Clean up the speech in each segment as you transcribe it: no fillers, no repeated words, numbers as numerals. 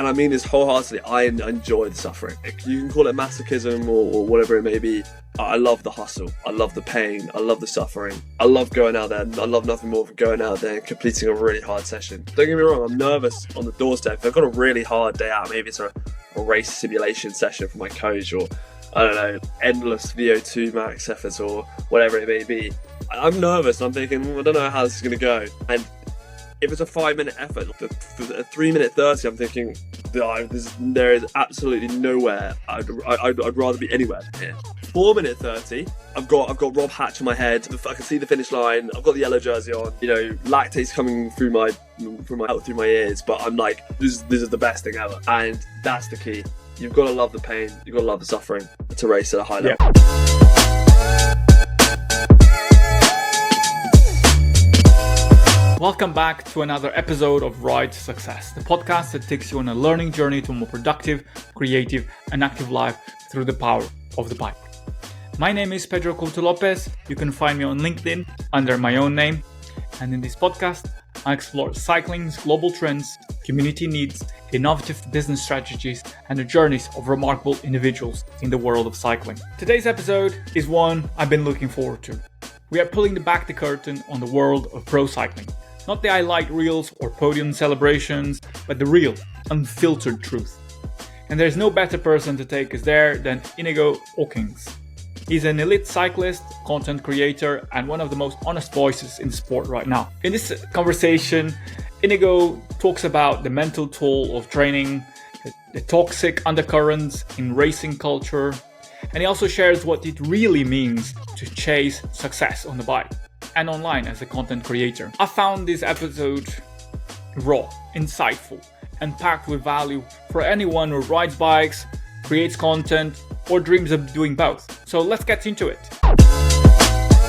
and I mean this wholeheartedly, I enjoy the suffering. You can call it masochism or whatever it may be. I love the hustle. I love the pain. I love the suffering. I love going out there. I love nothing more than going out there and completing a really hard session. Don't get me wrong, I'm nervous on the doorstep. If I've got a really hard day out, maybe it's a race simulation session for my coach, or I don't know, endless VO2 max efforts or whatever it may be. I'm nervous. I'm thinking, I don't know how this is going to go. And if it's a 5-minute effort, for a 3-minute 30, I'm thinking, there is absolutely nowhere. I'd rather be anywhere than here. 4-minute 30, I've got Rob Hatch in my head. I can see the finish line. I've got the yellow jersey on. You know, lactate's coming through my ears. But I'm like, this is the best thing ever. And that's the key. You've got to love the pain. You've got to love the suffering to race at a high level. Welcome back to another episode of Ride to Success, the podcast that takes you on a learning journey to a more productive, creative, and active life through the power of the bike. My name is Pedro Couto Lopes. You can find me on LinkedIn under my own name. And in this podcast, I explore cycling's global trends, community needs, innovative business strategies, and the journeys of remarkable individuals in the world of cycling. Today's episode is one I've been looking forward to. We are pulling back the curtain on the world of pro cycling. Not the highlight reels or podium celebrations, but the real, unfiltered truth. And there's no better person to take us there than Inigo Hawkings. He's an elite cyclist, content creator, and one of the most honest voices in the sport right now. In this conversation, Inigo talks about the mental toll of training, the toxic undercurrents in racing culture, and he also shares what it really means to chase success on the bike and online as a content creator. I found this episode raw, insightful, and packed with value for anyone who rides bikes, creates content, or dreams of doing both. So let's get into it.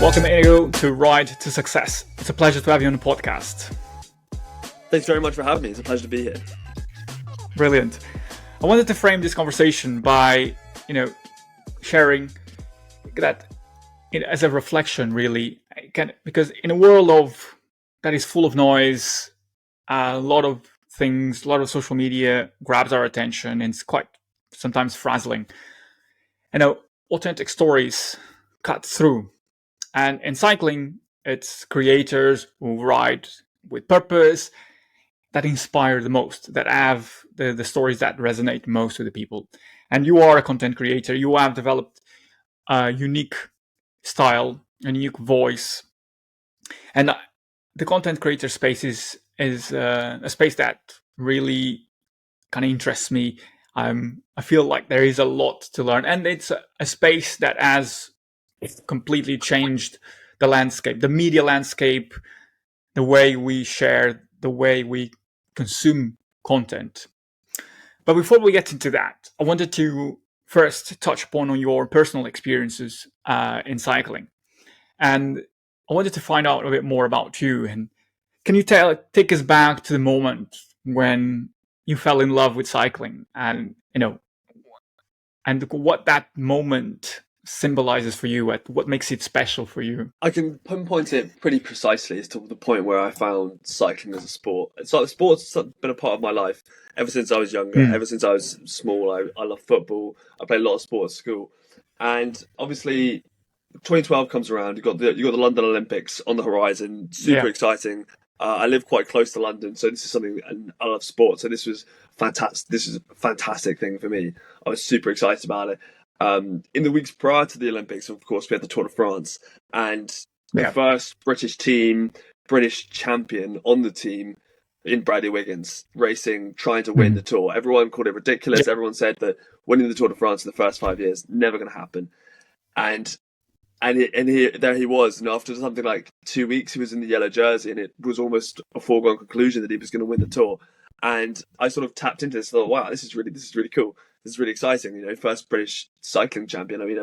Welcome, Inigo, to Ride to Success. It's a pleasure to have you on the podcast. Thanks very much for having me. It's a pleasure to be here. Brilliant. I wanted to frame this conversation by, sharing that as a reflection, really, because in a world that is full of noise, a lot of things, a lot of social media grabs our attention, and it's quite sometimes frazzling. Authentic stories cut through, and in cycling, it's creators who ride with purpose that inspire the most, that have the stories that resonate most with the people. And you are a content creator. You have developed a unique style, a unique voice. And the content creator space is a space that really kind of interests me. I feel like there is a lot to learn. And it's a space that has completely changed the landscape, the media landscape, the way we share, the way we consume content. But before we get into that, I wanted to first touch upon on your personal experiences in cycling. And I wanted to find out a bit more about you. And can you take us back to the moment when you fell in love with cycling and what that moment symbolizes for you, what makes it special for you? I can pinpoint it pretty precisely as to the point where I found cycling as a sport. So sports been a part of my life ever since I was younger. Ever since I was small, I love football. I played a lot of sport at school, and obviously 2012 comes around. You got the London Olympics on the horizon. Super exciting. I live quite close to London, so this is something, and I love sport. So this was fantastic. This is a fantastic thing for me. I was super excited about it. In the weeks prior to the Olympics, of course, we had the Tour de France, and the first British champion on the team in Bradley Wiggins, racing, trying to win the Tour. Everyone called it ridiculous. Everyone said that winning the Tour de France in the first 5 years, never going to happen. And there he was, and after something like 2 weeks, he was in the yellow jersey, and it was almost a foregone conclusion that he was going to win the Tour. And I sort of tapped into this, thought, wow, this is really cool. This is really exciting. First British cycling champion. I mean,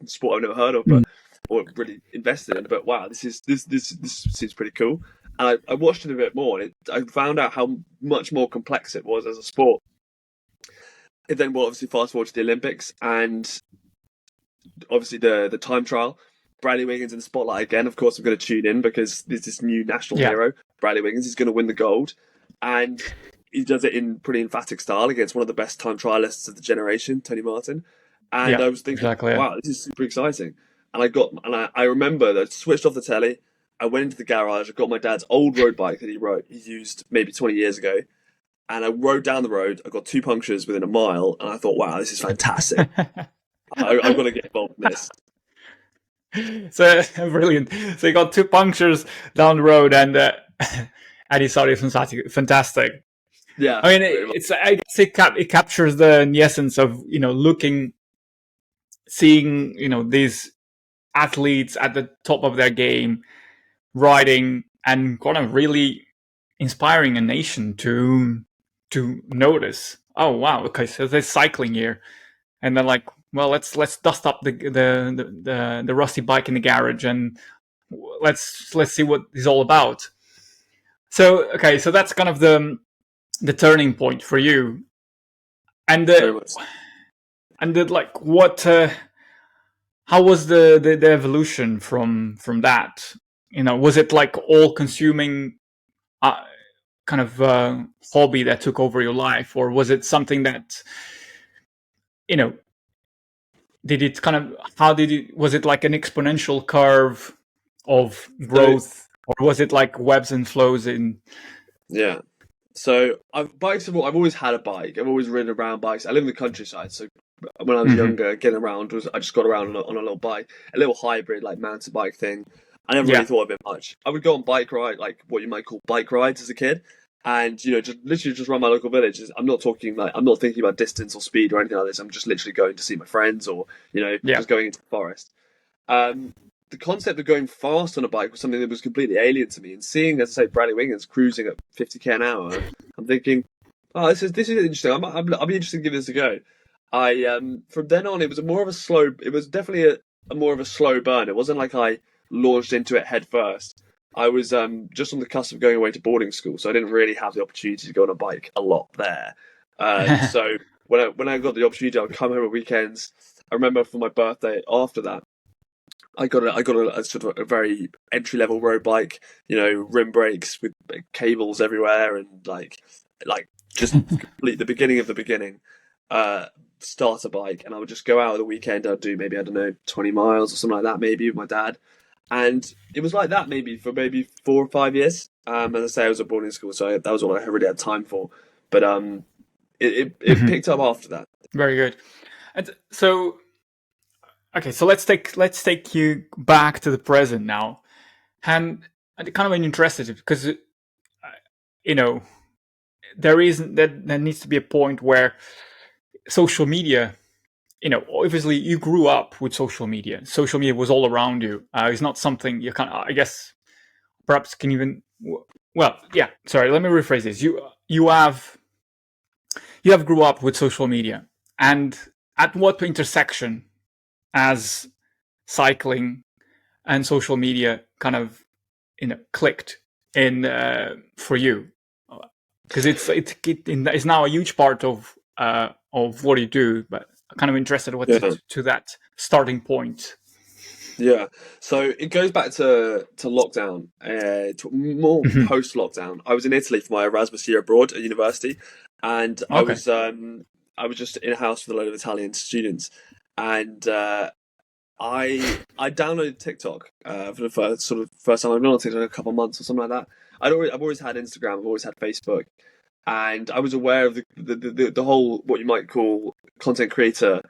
sport I've never heard of, or really invested in. But wow, this seems pretty cool. And I watched it a bit more, and I found out how much more complex it was as a sport. It then will obviously fast forward to the Olympics, and obviously the time trial. Bradley Wiggins in the spotlight again. Of course, I'm going to tune in because there's this new national hero. Bradley Wiggins is going to win the gold, and he does it in pretty emphatic style against one of the best time trialists of the generation, Tony Martin. And Yeah, I was thinking, exactly. Yeah. wow, this is super exciting. And I remember that I switched off the telly. I went into the garage. I got my dad's old road bike that he used maybe 20 years ago. And I rode down the road. I got 2 punctures within a mile. And I thought, wow, this is fantastic. I've got to get involved in this. So brilliant. So you got 2 punctures down the road, and and he thought it was fantastic. Yeah. I mean, I guess it captures the essence of, seeing, these athletes at the top of their game, riding, and kind of really inspiring a nation to notice. Oh wow, okay, so there's cycling here, and then like, well, let's dust up the rusty bike in the garage, and let's see what it's all about. So okay, so that's kind of the turning point for you, and like what. How was the evolution from that? Was it like all consuming kind of hobby that took over your life, or was it something that did it kind of was it like an exponential curve of growth, or was it like webs and flows in? Yeah. So I've always had a bike. I've always ridden around bikes. I live in the countryside, so when I was younger, getting around I just got around on a little bike, a little hybrid like mountain bike thing. I never really thought of it much. I would go on bike ride, like what you might call bike rides as a kid, and just literally just around my local village. I'm not thinking about distance or speed or anything like this. I'm just literally going to see my friends or just going into the forest. The concept of going fast on a bike was something that was completely alien to me. And seeing, as I say, Bradley Wiggins cruising at 50k an hour, I'm thinking, oh, this is interesting. I'll be interested to give this a go. From then on, it was more of a slow. It was definitely a more of a slow burn. It wasn't like I launched into it head first. I was just on the cusp of going away to boarding school, so I didn't really have the opportunity to go on a bike a lot there. So when I got the opportunity, I would come home at weekends. I remember for my birthday after that, I got a sort of a very entry level road bike, rim brakes with cables everywhere, and like just complete the beginning of the beginning. Starter bike, and I would just go out at the weekend. I'd do maybe, I don't know, 20 miles or something like that, maybe with my dad. And it was like that maybe for 4 or 5 years. As I say, I was at boarding school, so that was all I really had time for. But it picked up after that. Very good. And so, okay, so let's take you back to the present now, and I'm kind of interested because there needs to be a point where social media, obviously you grew up with social media. Social media was all around you. It's not something you kind of, I guess, perhaps can even. Well, yeah. Sorry, let me rephrase this. You have grew up with social media, and at what intersection as cycling and social media kind of clicked in for you? Because it's now a huge part of what you do, but I'm kind of interested to that starting point. Yeah, so it goes back to lockdown, more post lockdown. I was in Italy for my Erasmus year abroad at university, and I was just in a house with a load of Italian students, and I downloaded TikTok for the first time. I've been on TikTok a couple of months or something like that. I've always had Instagram. I've always had Facebook, and I was aware of the whole, what you might call, content creator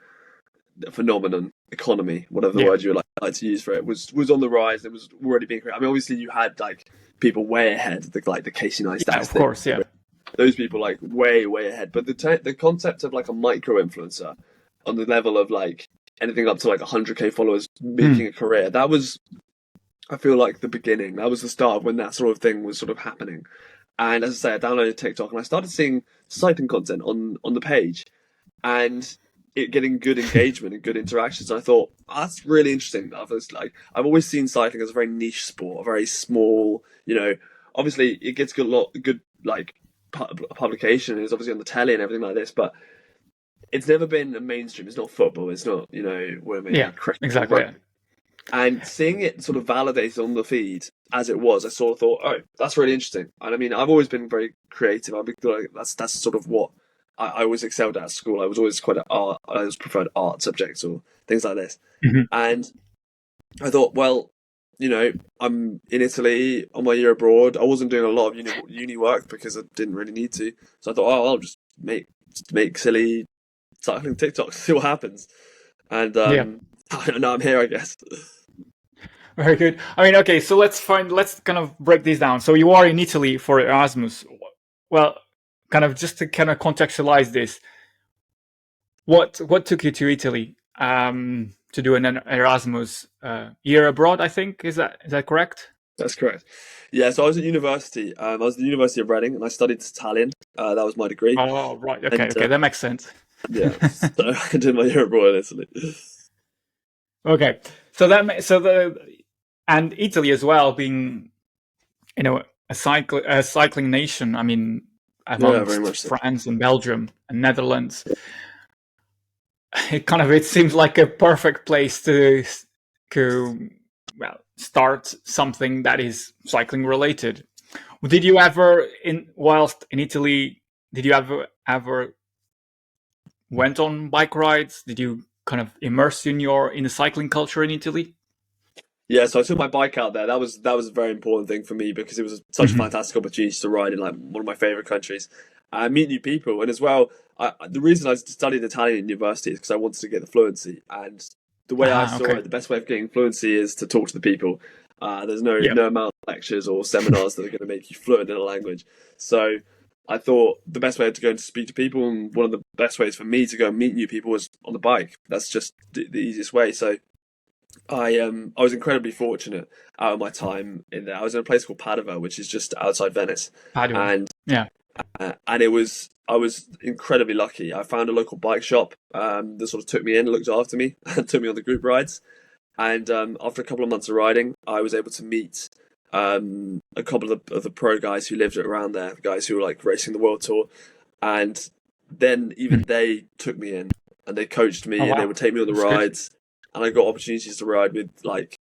phenomenon, economy, whatever the word you would like to use for it, was on the rise. It was already being created. I mean, obviously you had like people way ahead, the Casey Neistat, of course, yeah. Those people like way ahead. But the concept of like a micro influencer on the level of like anything up to like 100k followers making a career, that was, I feel like, the beginning. That was the start of when that sort of thing was sort of happening. And as I say, I downloaded TikTok and I started seeing cycling content on the page, and it getting good engagement and good interactions. And I thought, that's really interesting. I've always seen cycling as a very niche sport, a very small. Obviously it gets good like publication. It's obviously on the telly and everything like this, but it's never been a mainstream. It's not football. It's not cricket. Exactly. And seeing it sort of validated on the feed as it was, I sort of thought, oh, that's really interesting. And I mean, I've always been very creative. I've been like, that's sort of what I always excelled at school. I was always quite at art. I always preferred art subjects or things like this. Mhm. And I thought, well, I'm in Italy on my year abroad. I wasn't doing a lot of uni work because I didn't really need to. So I thought, oh, I'll just make silly cycling TikToks, see what happens. And Yeah, now I'm here, I guess. very good. I mean, okay, so let's kind of break this down. So you are in Italy for Erasmus. Well, kind of just to kind of contextualize this, what took you to Italy to do an Erasmus year abroad? I think is that correct? That's correct. Yeah, so I was at university. I was at the University of Reading, and I studied Italian. That was my degree. Oh, right. And Okay, that makes sense. yeah, so I did my year abroad in Italy. Okay, so and Italy as well being a cycling nation. I mean, Yeah, very amongst much so. France and Belgium and Netherlands, it seems like a perfect place to start something that is cycling related. Did you ever whilst in Italy, did you ever went on bike rides? Did you kind of immerse in the cycling culture in Italy? Yeah, so I took my bike out there. That was a very important thing for me because it was such a Hmm. fantastic opportunity to ride in like one of my favorite countries, meet new people, and as well, the reason I studied Italian at university is because I wanted to get the fluency. And the way I Ah, saw okay. it, the best way of getting fluency is to talk to the people. There's Yeah. no amount of lectures or seminars that are going to make you fluent in a language. So I thought the best way to go and speak to people, and one of the best ways for me to go and meet new people was on the bike. That's just the easiest way. So I was incredibly fortunate out of my time in there. I was in a place called Padova, which is just outside Venice, Padua. and Yeah. and I was incredibly lucky. I found a local bike shop that sort of took me in, looked after me, and took me on the group rides. And after a couple of months of riding, I was able to meet a couple of the pro guys who lived around there, guys who were like racing the world tour, and then even Mhm. they took me in and they coached Oh, me and they wow. would take me on the That's good. rides, and I got opportunities to ride with like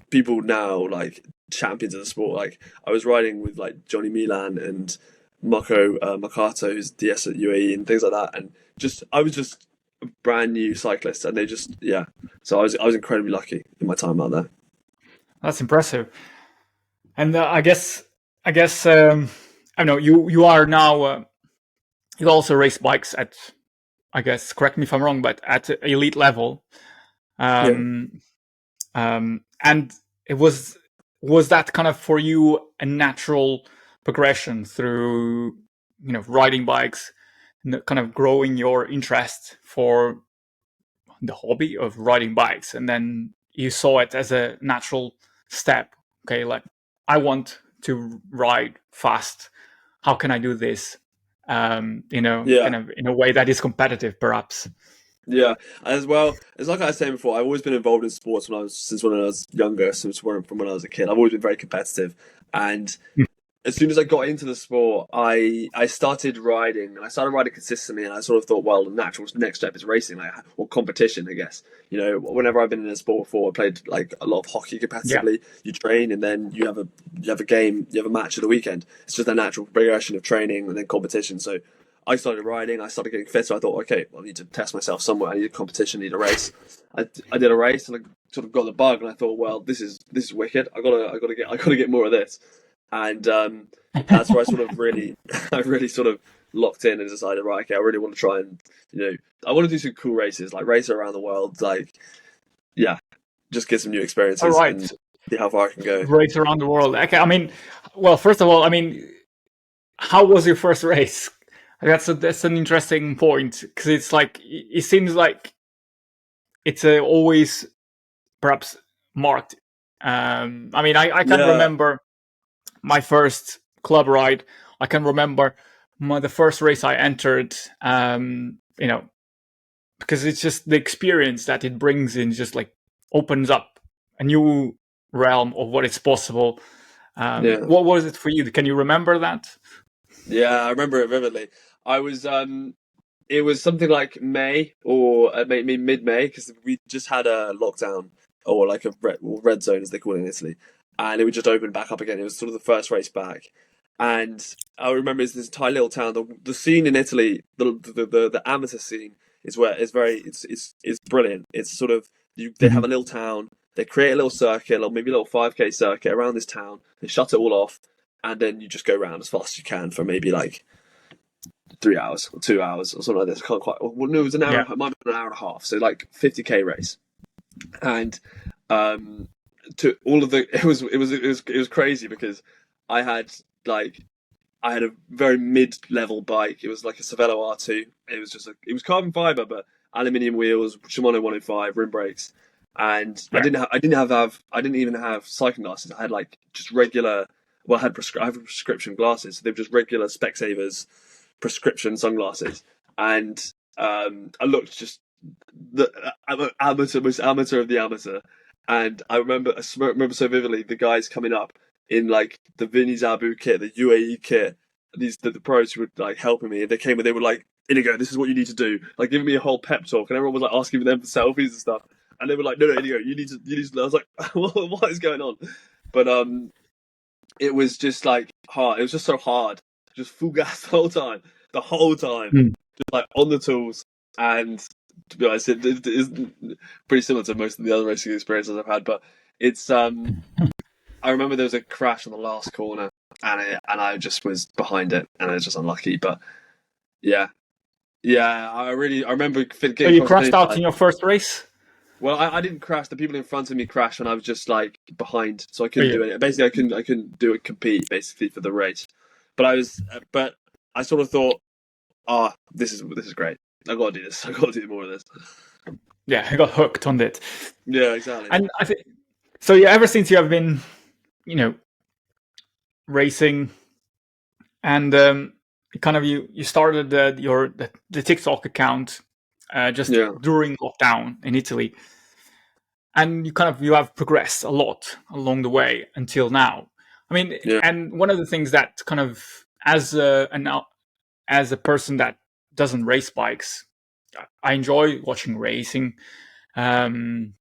people now like champions of the sport. Like I was riding with like Johnny Milan and Mako Makato, who's DS at UAE and things like that, and just I was just a brand new cyclist, and they just yeah. So I was incredibly lucky in my time out there. That's impressive. And I guess I don't know. You are now. You also race bikes at. I guess correct me if I'm wrong, but at elite level. Yeah. Um, and it was that kind of for you a natural progression through riding bikes, kind of growing your interest for the hobby of riding bikes, and then you saw it as a natural step. Okay, like I want to ride fast. How can I do this? Yeah. Kind of in a way that is competitive, perhaps. Yeah, as well. It's like I was saying before. I've always been involved in sports since when I was younger, from when I was a kid. I've always been very competitive, and as soon as I got into the sport, I started riding, and I started riding consistently. And I sort of thought, well, the natural next step is racing, like or competition, I guess. Whenever I've been in a sport before, I played like a lot of hockey Yeah. competitively. You train, and then you have a game, you have a match at the weekend. It's just a natural progression of training and then competition. So I started riding, I started getting fitter. I thought, okay, well, I need to test myself somewhere. I need a competition, I need a race. I did a race, and I sort of got the bug, and I thought, well, this is wicked. I gotta get more of this. And that's where I sort of really, I really sort of locked in and decided, right, okay, I really want to try and, I want to do some cool races, like race around the world, like, yeah, just get some new All experiences right. and see how far I can go. Race around the world. Okay. I mean, well, first of all, I mean, how was your first race? That's an interesting point because it's like it seems like it's always perhaps marked. I mean, I can Yeah, remember my first club ride. I can remember the first race I entered. Because it's just the experience that it brings in, just like opens up a new realm of what is possible. yeah, What was it for you? Can you remember that? yeah, I remember it vividly. I was, it was something like May or maybe mid May because we just had a lockdown or like a red zone as they call it in Italy, and it would just open back up again. It was sort of the first race back, and I remember it's this tiny little town. The scene in Italy, the amateur scene, is where it's brilliant. It's sort of they have a little town. They create a little circuit, or maybe a little 5K circuit around this town. They shut it all off, and then you just go around as fast as you can for maybe like 3 hours or 2 hours or something like this. I can't quite. Well, no, it was an hour. It might have been an hour and a half. So like 50K race, and to all of the it was crazy because I had a very mid-level bike. It was like a Cervelo R2. It was carbon fiber, but aluminium wheels, Shimano 105 rim brakes, and I didn't even have cycling glasses. I had like just regular. Well, I have prescription glasses. So they were just regular Specsavers prescription sunglasses, and I looked just the most amateur of the amateur. And I remember so vividly the guys coming up in like the Vinny Zabu kit, the UAE kit. The pros who were like helping me. They came and they were like, "Inigo, this is what you need to do." Like giving me a whole pep talk, and everyone was like asking them for selfies and stuff. And they were like, "No, Inigo, you need to." I was like, "What is going on?" But it was just like hard. It was just so hard. Just full gas the whole time, just like on the tools. And to be honest, it is pretty similar to most of the other racing experiences I've had. But it's I remember there was a crash on the last corner, and I just was behind it, and I was just unlucky. But yeah, I remember getting. So you crashed out in your first race? Well, I didn't crash. The people in front of me crashed, and I was just like behind, so I couldn't do it. Basically, I couldn't do it. Compete basically for the race. But I sort of thought, this is great. I got to do this. I got to do more of this. Yeah, I got hooked on it. Yeah, exactly. And I think so. Yeah, ever since you have been, racing, and kind of you started the TikTok account during lockdown in Italy, and you have progressed a lot along the way until now. I mean, and one of the things that kind of as a person that doesn't race bikes, I enjoy watching racing, but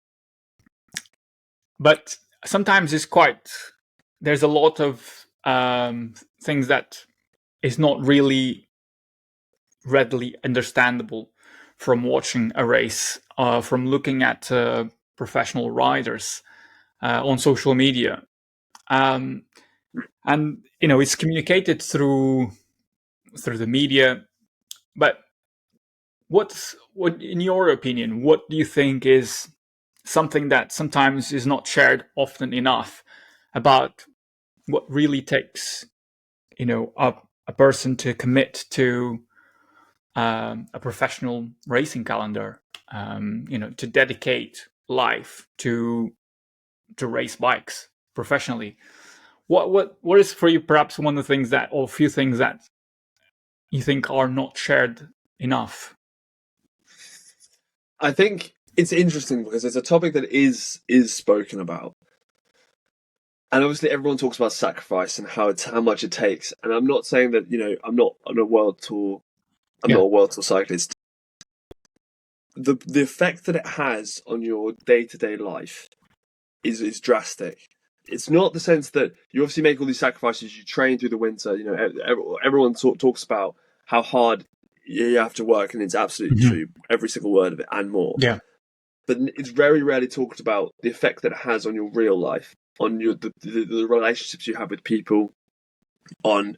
sometimes there's a lot of things that is not really readily understandable from watching a race, from looking at professional riders on social media, and it's communicated through the media. But what in your opinion, what do you think is something that sometimes is not shared often enough about what really takes a person to commit to a professional racing calendar, to dedicate life to race bikes professionally? What is for you perhaps one of the things that, or a few things that you think are not shared enough? I think it's interesting because it's a topic that is spoken about, and obviously everyone talks about sacrifice and how much it takes. And I'm not saying that I'm not on a world tour. I'm not a world tour cyclist. The effect that it has on your day-to-day life is drastic. It's not the sense that you obviously make all these sacrifices. You train through the winter. Everyone talks about how hard you have to work, and it's absolutely true. Every single word of it and more. Yeah. But it's very rarely talked about the effect that it has on your real life, on the relationships you have with people, on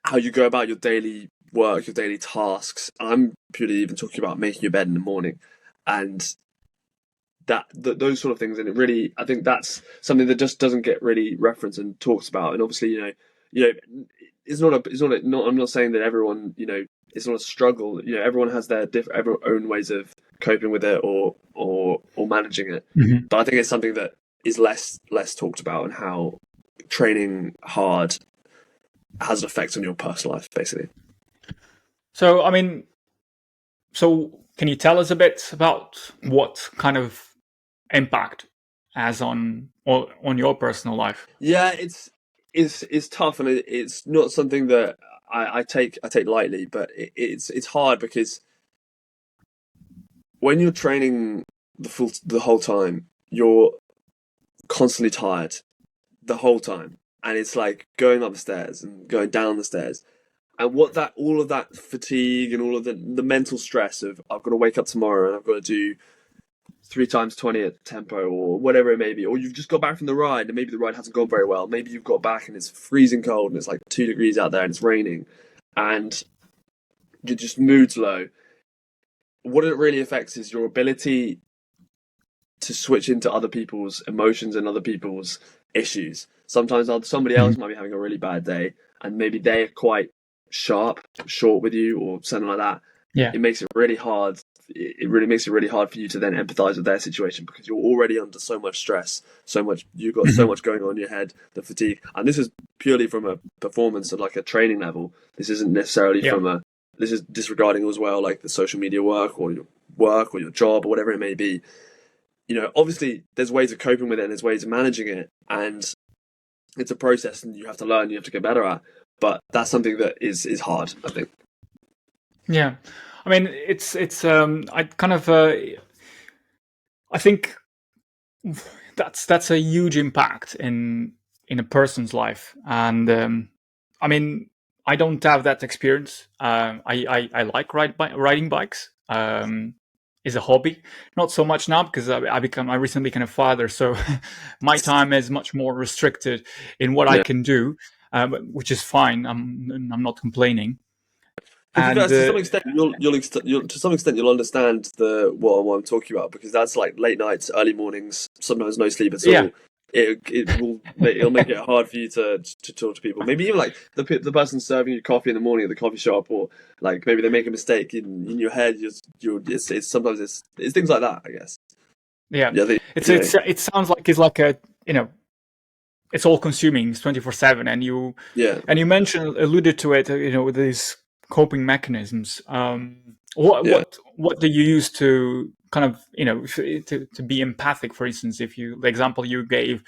how you go about your daily work, your daily tasks. I'm purely even talking about making your bed in the morning, and those sort of things. And it really, I think that's something that just doesn't get really referenced and talked about. And obviously, it's not. I'm not saying that everyone, it's not a struggle. Everyone has their own ways of coping with it or managing it. But I think it's something that is less talked about, and how training hard has an effect on your personal life, basically. So, I mean, can you tell us a bit about what kind of impact has on your personal life? Yeah, it's tough, and it's not something that I take lightly. But it's hard because when you're training the whole time, you're constantly tired. the whole time, and it's like going up the stairs and going down the stairs, and all of that fatigue and all of the mental stress of I've got to wake up tomorrow and I've got to do 3 times 20 at tempo or whatever it may be, or you've just got back from the ride and maybe the ride hasn't gone very well. Maybe you've got back and it's freezing cold and it's like 2 degrees out there and it's raining, and your just mood's low. What it really affects is your ability to switch into other people's emotions and other people's issues. Sometimes somebody else might be having a really bad day, and maybe they're quite short with you, or something like that. Yeah. It makes it really hard. It really makes it really hard for you to then empathize with their situation, because you're already under so much stress, you've got so much going on in your head, the fatigue. And this is purely from a performance of like a training level. This isn't necessarily this is disregarding as well, like the social media work or your job or whatever it may be. Obviously there's ways of coping with it and there's ways of managing it, and it's a process and you have to learn, you have to get better at. But that's something that is hard, I think. Yeah. I mean, I think that's a huge impact in a person's life. And I mean, I don't have that experience. I like riding bikes. Is a hobby, not so much now because I recently became a father, so my time is much more restricted in what I can do, which is fine. I'm not complaining. And to some extent, you'll understand what I'm talking about, because that's like late nights, early mornings, sometimes no sleep at all. Yeah. It'll make it hard for you to talk to people. Maybe even like the person serving you coffee in the morning at the coffee shop, or like maybe they make a mistake in your head. It's sometimes it's things like that, I guess. Yeah. It sounds like it's like a it's all consuming. It's 24/7, and you alluded to it. With these coping mechanisms. What do you use to kind of to be empathic? For instance, the example you gave,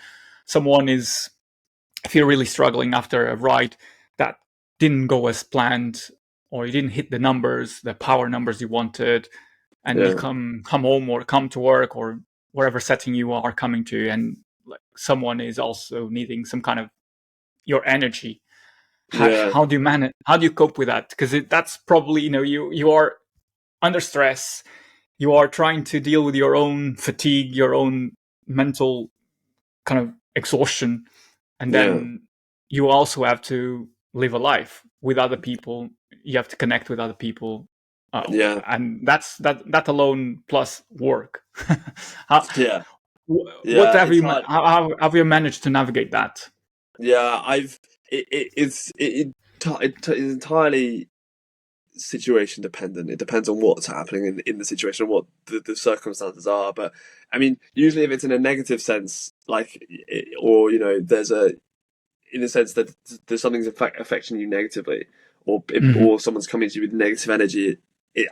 if you're really struggling after a ride that didn't go as planned, or you didn't hit the power numbers you wanted, and you come home or come to work or wherever setting you are coming to, and like someone is also needing some kind of your energy. How do you manage? How do you cope with that? Because that's probably you are under stress. You are trying to deal with your own fatigue, your own mental kind of exhaustion, and then you also have to live a life with other people. You have to connect with other people, and that alone plus work. What have you? How have you managed to navigate that? Yeah, it's entirely situation dependent. It depends on what's happening in the situation, what the circumstances are. But I mean, usually if it's in a negative sense, like, or there's in a sense that there's something's affecting you negatively, or someone's coming to you with negative energy,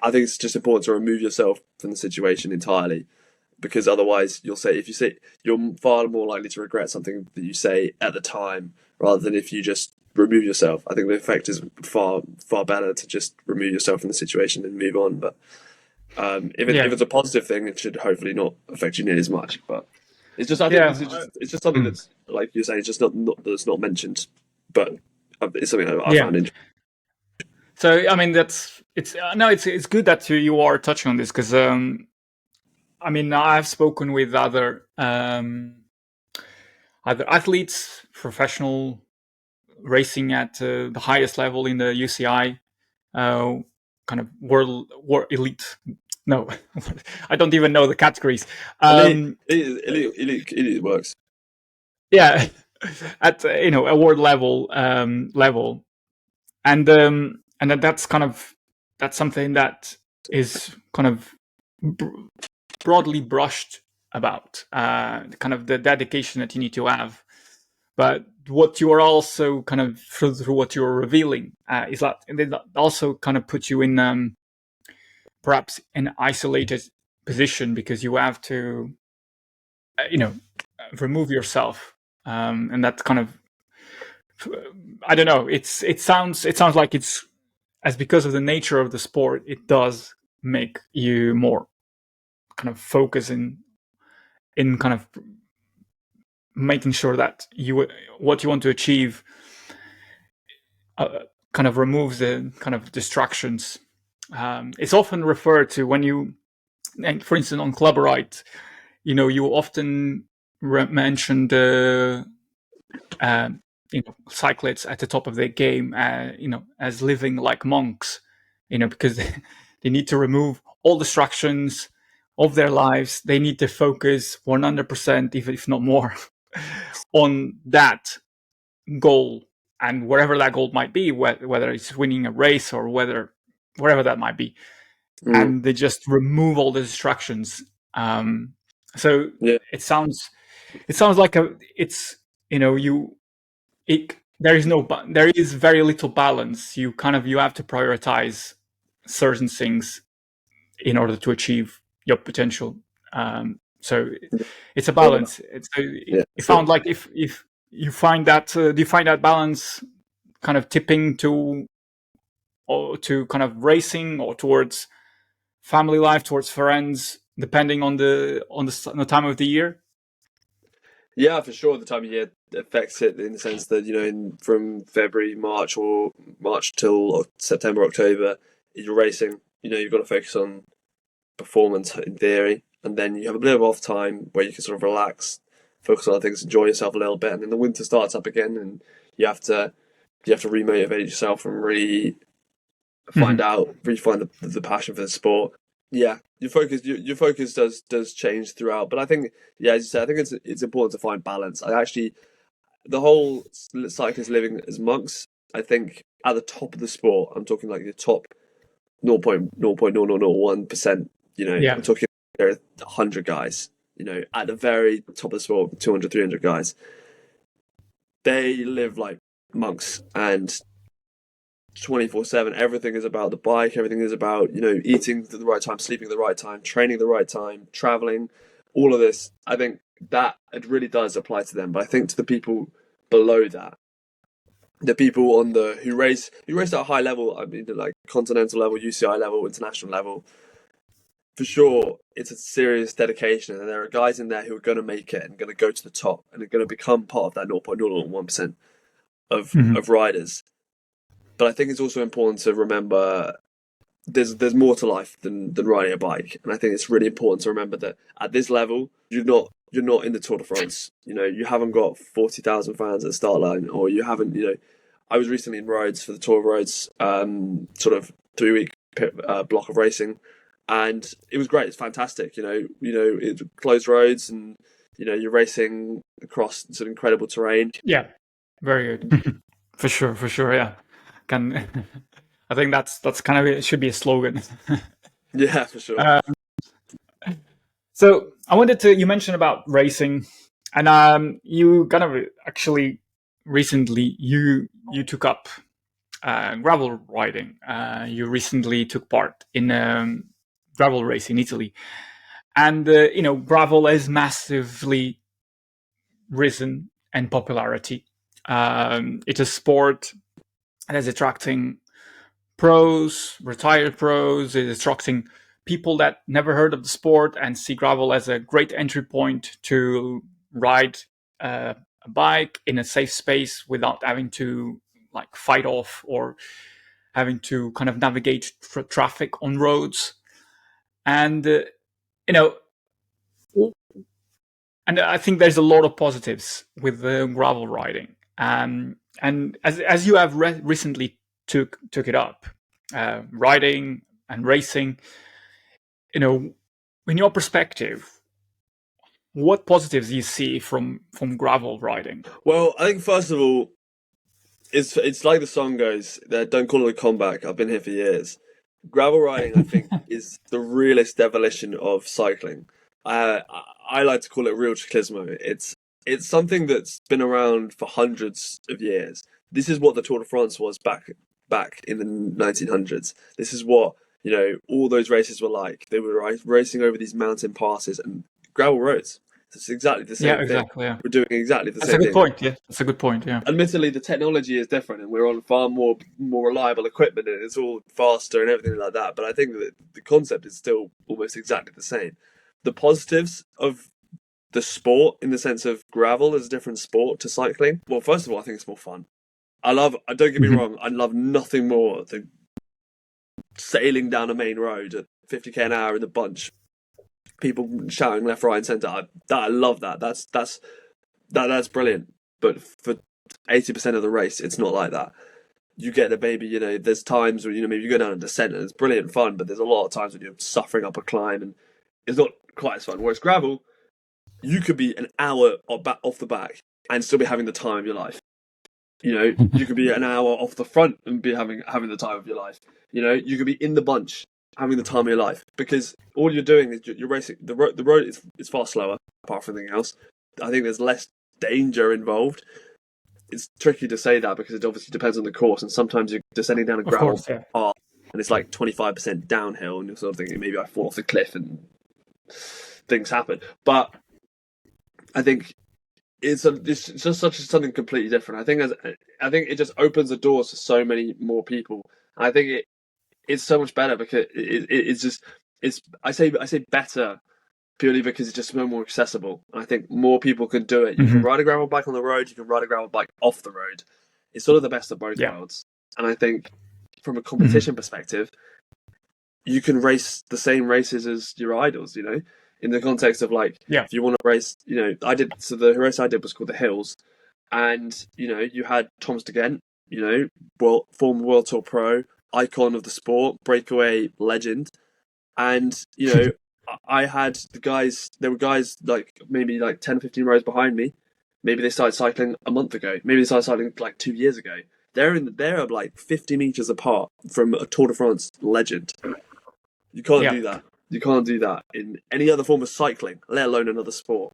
I think it's just important to remove yourself from the situation entirely. Because otherwise, if you say, you're far more likely to regret something that you say at the time, rather than if you just remove yourself. I think the effect is far better to just remove yourself from the situation and move on. But if it's a positive thing, it should hopefully not affect you nearly as much. But it's just, I think it's just something that's, like you're saying, it's just not that's not mentioned, but it's something I found interesting. So I mean, it's good that you are touching on this, because I mean, I've spoken with other athletes, professional racing at the highest level in the UCI, kind of world elite. No, I don't even know the categories. Elite works. Yeah, at a world level, and that's something that is kind of broadly brushed about, kind of the dedication that you need to have. But what you are also kind of through what you're revealing is that it also kind of puts you in perhaps an isolated position, because you have to remove yourself, and that kind of, I don't know, it sounds like it's, as because of the nature of the sport, it does make you more kind of focus in kind of making sure that what you want to achieve kind of removes the kind of distractions. It's often referred to when you, and for instance, on Club Right, you often mention the cyclists at the top of their game, as living like monks, because they need to remove all distractions of their lives. They need to focus 100%, even if not more, on that goal, and wherever that goal might be, whether it's winning a race or wherever that might be, and they just remove all the distractions. So Yeah. it sounds like there is very little balance. You have to prioritize certain things in order to achieve your potential. So it's a Well, balance. yeah, It sure. found like if you find that, do you find that balance kind of tipping to kind of racing, or towards family life, towards friends, depending on the time of the year? Yeah, for sure. The time of year affects it in the sense that from February, March, or March till September, October, you're racing. You've got to focus on performance in theory, and then you have a bit of off time where you can sort of relax, focus on other things, enjoy yourself a little bit, and then the winter starts up again, and you have to remotivate yourself and really find Mm-hmm. out, really find the passion for the sport. Yeah, your focus does change throughout, but I think, yeah, as you said, I think it's important to find balance. The whole cyclists living as monks, I think at the top of the sport, I'm talking like the top 0.00001%. Yeah. I'm talking there are 100 guys. At the very top of the sport, 200, 300 guys. They live like monks, and 24/7. Everything is about the bike. Everything is about eating at the right time, sleeping at the right time, training at the right time, traveling. All of this, I think that it really does apply to them. But I think to the people below that, the people who race at a high level, I mean, like continental level, UCI level, international level, for sure, it's a serious dedication, and there are guys in there who are going to make it and going to go to the top and are going to become part of that 0.001% of Mm-hmm. of riders. But I think it's also important to remember there's more to life than riding a bike, and I think it's really important to remember that at this level, you're not in the Tour de France. You haven't got 40,000 fans at the start line, or you haven't. I was recently in Rhodes for the Tour of Rhodes, sort of 3-week block of racing, and it was great. It's fantastic. It's closed roads, and you're racing across some incredible terrain. Yeah. Very good. For sure. Yeah. Can I think that's kind of it should be a slogan. Yeah, for sure. So you mentioned about racing, and you kind of actually recently you took up gravel riding. You recently took part in gravel race in Italy, and gravel has massively risen in popularity. It's a sport that is attracting pros, retired pros, is attracting people that never heard of the sport and see gravel as a great entry point to ride a bike in a safe space without having to like fight off or having to kind of navigate traffic on roads. And you know and I think there's a lot of positives with the gravel riding. And as you have recently took it up, riding and racing, in your perspective, what positives do you see from gravel riding? Well, I think first of all, it's like the song goes, that don't call it a comeback. I've been here for years. Gravel riding, I think, is the realest definition of cycling. I like to call it real ciclismo. It's something that's been around for hundreds of years. This is what the Tour de France was back in the 1900s. This is what all those races were like. They were racing over these mountain passes and gravel roads. It's exactly the Yeah, same thing. exactly. Yeah, We're doing exactly the that's a same good thing. point. Yeah, that's a good point. Yeah. Admittedly, the technology is different, and we're on far more reliable equipment, and it's all faster and everything like that. But I think that the concept is still almost exactly the same. The positives of the sport in the sense of gravel is a different sport to cycling. Well, first of all, I think it's more fun. Don't get me wrong, I love nothing more than sailing down a main road at 50k an hour in a bunch, people shouting left, right, and centre. I love that. That's brilliant. But for 80% of the race, it's not like that. You get the baby, there's times where, maybe you go down a descent and it's brilliant fun, but there's a lot of times when you're suffering up a climb and it's not quite as fun. Whereas gravel, you could be an hour off the back and still be having the time of your life. You could be an hour off the front and be having the time of your life. You could be in the bunch having the time of your life, because all you're doing is you're racing. The road is far slower, apart from anything else. I think there's less danger involved. It's tricky to say that because it obviously depends on the course, and sometimes you're descending down a gravel path and it's like 25% downhill, and you're sort of thinking maybe I fall off the cliff and things happen. But I think it's just something completely different. I think it just opens the doors to so many more people. And I think it's so much better because I say better purely because it's just so more accessible. And I think more people can do it. You can ride a gravel bike on the road, you can ride a gravel bike off the road. It's sort of the best of both worlds. And I think from a competition perspective, you can race the same races as your idols, in the context of if you want to race, the race I did was called the Hills, and you had Thomas de Gent, former World Tour pro, icon of the sport, breakaway legend, and I had the guys. There were guys maybe 10, 15 rows behind me. Maybe they started cycling a month ago. Maybe they started cycling 2 years ago. They're 50 meters apart from a Tour de France legend. You can't do that. You can't do that in any other form of cycling, let alone another sport.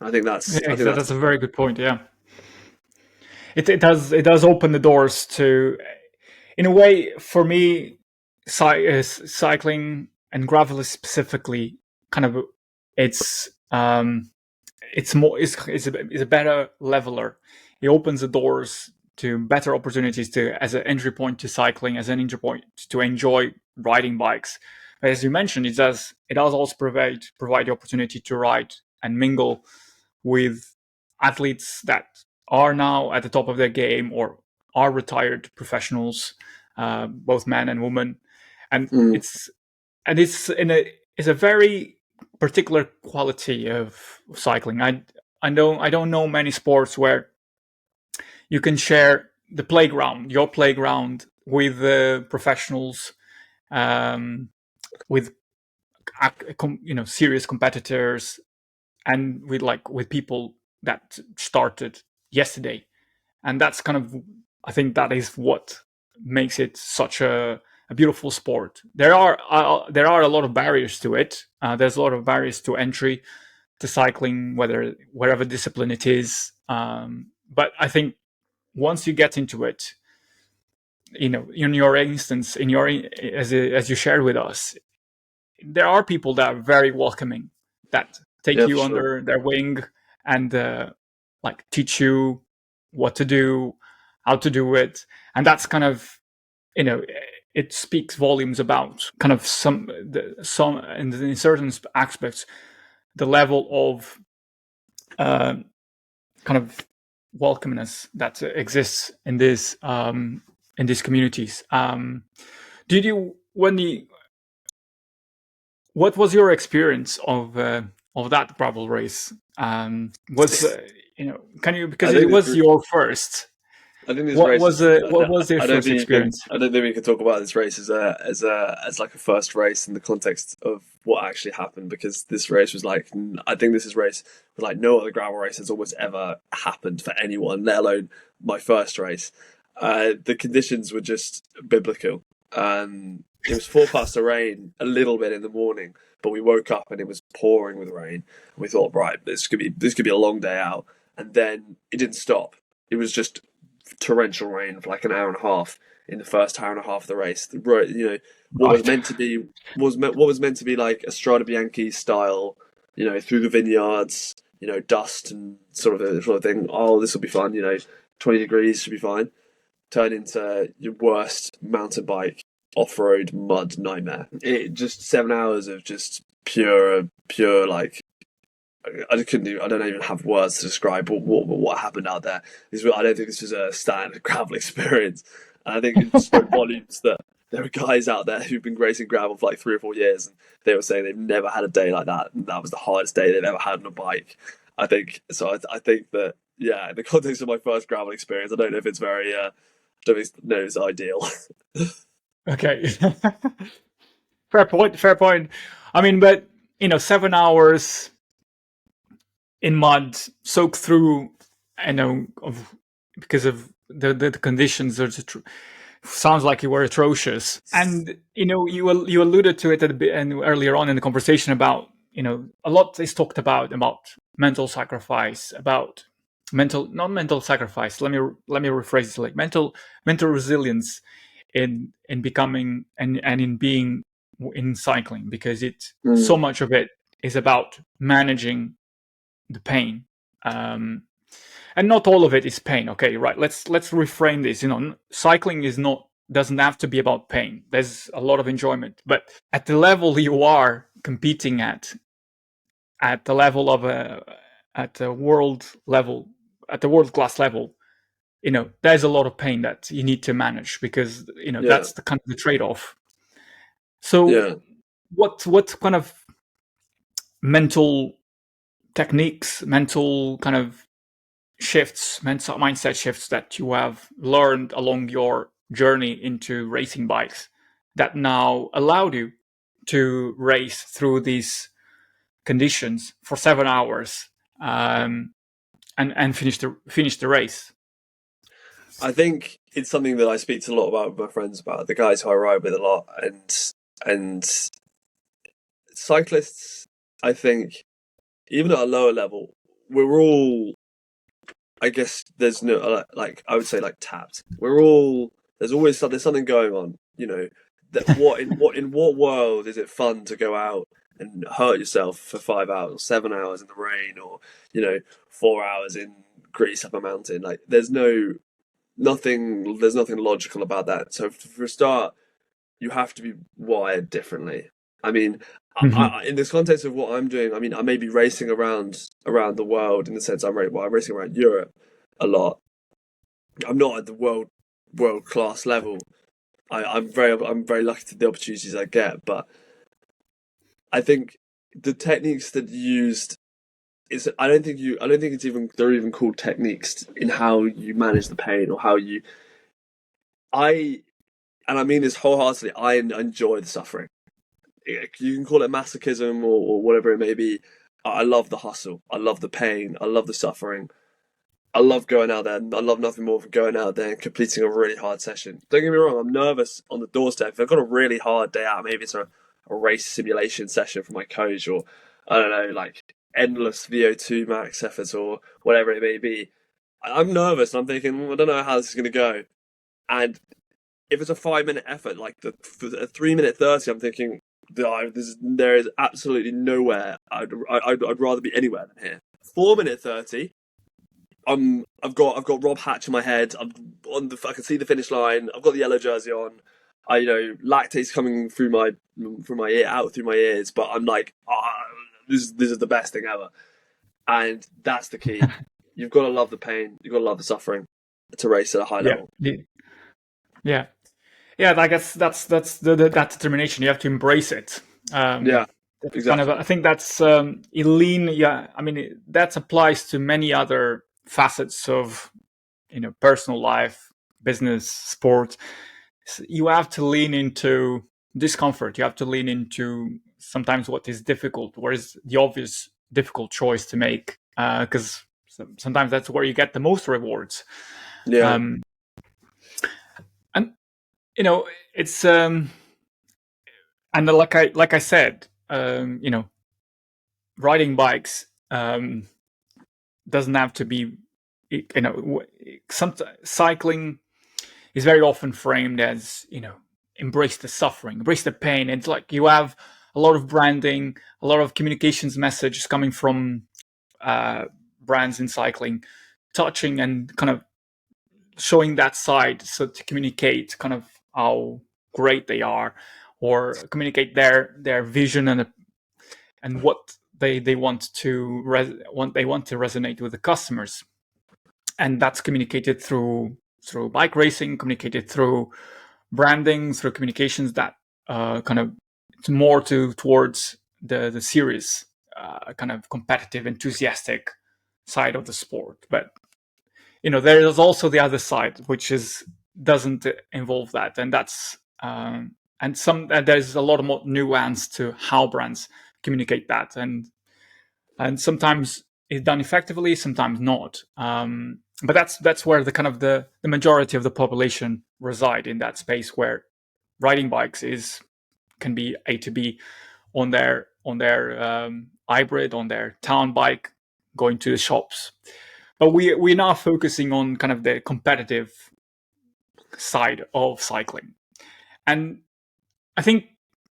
I think that's a very good point. Yeah, it does open the doors to, in a way, for me, cycling and gravel specifically, kind of it's a better leveler. It opens the doors to better opportunities as an entry point to cycling, as an entry point to enjoy riding bikes. As you mentioned, it does also provide the opportunity to ride and mingle with athletes that are now at the top of their game or are retired professionals, both men and women, and it's a very particular quality of cycling. I don't know many sports where you can share your playground with professionals, with serious competitors, and with people that started yesterday. And that's I think that is what makes it such a beautiful sport. There are a lot of barriers to it. There's a lot of barriers to entry to cycling, wherever discipline it is. But I think once you get into it, in your instance, as you shared with us, there are people that are very welcoming, that take you under their wing and teach you what to do, how to do it. And that's it speaks volumes about some in certain aspects, the level of welcomeness that exists in these communities. What was your experience of that gravel race? Can you, because it was your first? I think this what race was your first experience? I don't think we can talk about this race as a first race in the context of what actually happened, because this race was I think this race was like no other gravel race has almost ever happened for anyone, let alone my first race. The conditions were just biblical. It was forecast to rain a little bit in the morning, but we woke up and it was pouring with rain. We thought, right, this could be a long day out, and then it didn't stop. It was just torrential rain for an hour and a half in the first hour and a half of the race. What was meant to be like a Strada Bianchi style, through the vineyards, dust and sort of thing. Oh, this will be fun. 20 degrees should be fine. Turn into your worst mountain bike off-road mud nightmare. It just 7 hours of just pure I don't even have words to describe what happened out there. I don't think this was a standard gravel experience. And I think it spoke volumes that there are guys out there who've been racing gravel for like 3 or 4 years, and they were saying they've never had a day like that. And that was the hardest day they've ever had on a bike. I think so. I think that, yeah, in the context of my first gravel experience, I don't know if it's very. I don't know if it's ideal. Okay. Fair point. Fair point. I mean, but 7 hours in mud, soaked through, because of the conditions. Sounds like you were atrocious. And you alluded to it and earlier on in the conversation about a lot is talked about mental sacrifice, about not mental sacrifice. Let me rephrase it, like mental resilience in becoming and in being in cycling, because so much of it is about managing the pain, and not all of it is pain. Okay, right, let's reframe this. Cycling doesn't have to be about pain. There's a lot of enjoyment, but at the level you are competing at the level of at the world class level, there's a lot of pain that you need to manage, because that's the kind of the trade-off. So what kind of mental techniques, mental kind of mindset shifts that you have learned along your journey into racing bikes that now allowed you to race through these conditions for 7 hours, and finish the race? I think it's something that I speak to a lot about with my friends, about the guys who I ride with a lot, and cyclists. I think even at a lower level, we're all, I guess there's no, like, I would say, like, tapped. There's something going on. In what world is it fun to go out and hurt yourself for 5 hours or 7 hours in the rain, or 4 hours in Greece up a mountain? Like, there's nothing logical about that. So for a start, you have to be wired differently. I mean, in this context of what I'm doing, I mean, I may be racing around the world, in the sense I'm racing around Europe a lot. I'm not at the world class level. I'm very lucky to the opportunities I get, but I think the techniques that you used I don't think they're even called techniques in how you manage the pain, or how you. And I mean this wholeheartedly, I enjoy the suffering. You can call it masochism or whatever it may be. I love the hustle. I love the pain. I love the suffering. I love going out there. I love nothing more than going out there and completing a really hard session. Don't get me wrong, I'm nervous on the doorstep. If I've got a really hard day out, maybe it's a race simulation session for my coach, or I don't know, like endless VO2 max efforts or whatever it may be. I'm nervous, and I'm thinking, I don't know how this is going to go. And if it's a 5 minute effort, like a 3 minute 30, I'm thinking, there is absolutely nowhere I'd rather be anywhere than here. 4 minute 30, I've got Rob Hatch in my head. I can see the finish line. I've got the yellow jersey on. Lactate's coming through my ear, out through my ears, but I'm like, this is the best thing ever. And that's the key. You've got to love the pain. You've got to love the suffering to race at a high level. Yeah. I guess that's that determination. You have to embrace it. Exactly. Kind of, I think that's lean. Yeah, I mean that applies to many other facets of personal life, business, sport. You have to lean into discomfort. You have to lean into sometimes what is difficult, or is the obvious difficult choice to make, because sometimes that's where you get the most rewards. Yeah. And it's and like I said, riding bikes doesn't have to be, cycling is very often framed as, embrace the suffering, embrace the pain. It's like you have a lot of branding, a lot of communications messages coming from brands in cycling, touching and kind of showing that side, so to communicate kind of how great they are, or communicate their vision and what they want to resonate with the customers, and that's communicated through bike racing, communicated through branding, through communications that kind of it's more towards the serious kind of competitive, enthusiastic side of the sport. But there is also the other side, which doesn't involve that, and that's there's a lot more nuance to how brands communicate that, and sometimes it's done effectively, sometimes not. But that's where the kind of the majority of the population reside, in that space where riding bikes can be A to B on their hybrid, on their town bike, going to the shops. But we're now focusing on kind of the competitive side of cycling. And I think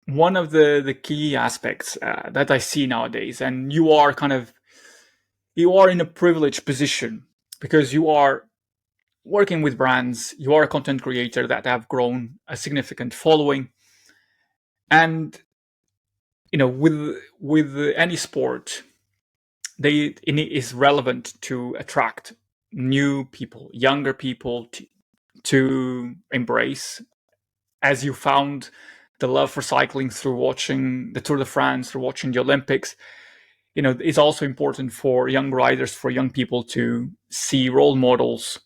one of the key aspects that I see nowadays, and you are in a privileged position because you are working with brands, you are a content creator that have grown a significant following. And with any sport, it is relevant to attract new people, younger people to embrace, as you found the love for cycling through watching the Tour de France, through watching the Olympics. It's also important for young riders, for young people to see role models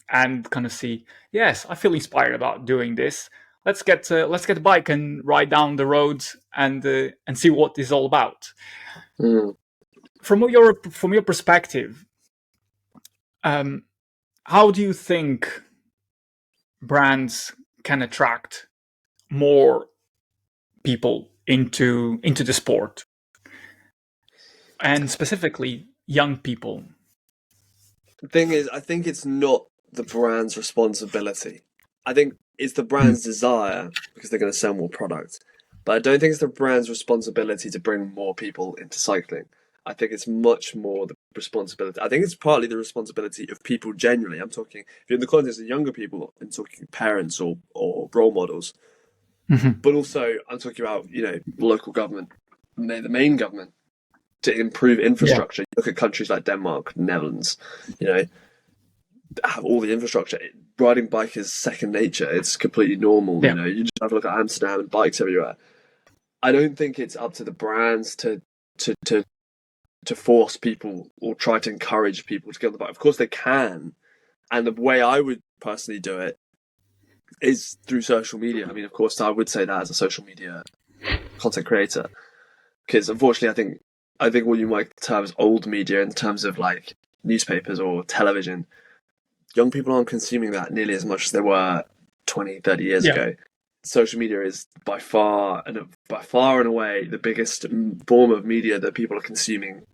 and kind of see, yes, I feel inspired about doing this. Let's get a bike and ride down the roads and see what it's all about. Mm. From your perspective, how do you think brands can attract more people into the sport, and specifically young people? The thing is, I think it's not the brand's responsibility. I think it's the brand's desire, because they're going to sell more product. But I don't think it's the brand's responsibility to bring more people into cycling. I think it's much more the responsibility. I think it's partly the responsibility of people generally. I'm talking, if you're in the context of younger people, I'm talking parents or role models. Mm-hmm. But also, I'm talking about, local government, the main government, to improve infrastructure. You look at countries like Denmark, Netherlands, have all the infrastructure. Riding bike is second nature. It's completely normal. Yeah. You just have a look at Amsterdam and bikes everywhere. I don't think it's up to the brands to force people or try to encourage people to get on the bike. Of course they can, and the way I would personally do it is through social media. I mean, of course, I would say that as a social media content creator, because unfortunately, I think what you might term as old media in terms of like newspapers or television, young people aren't consuming that nearly as much as they were 20, 30 years ago. Social media is by far and away the biggest form of media that people are consuming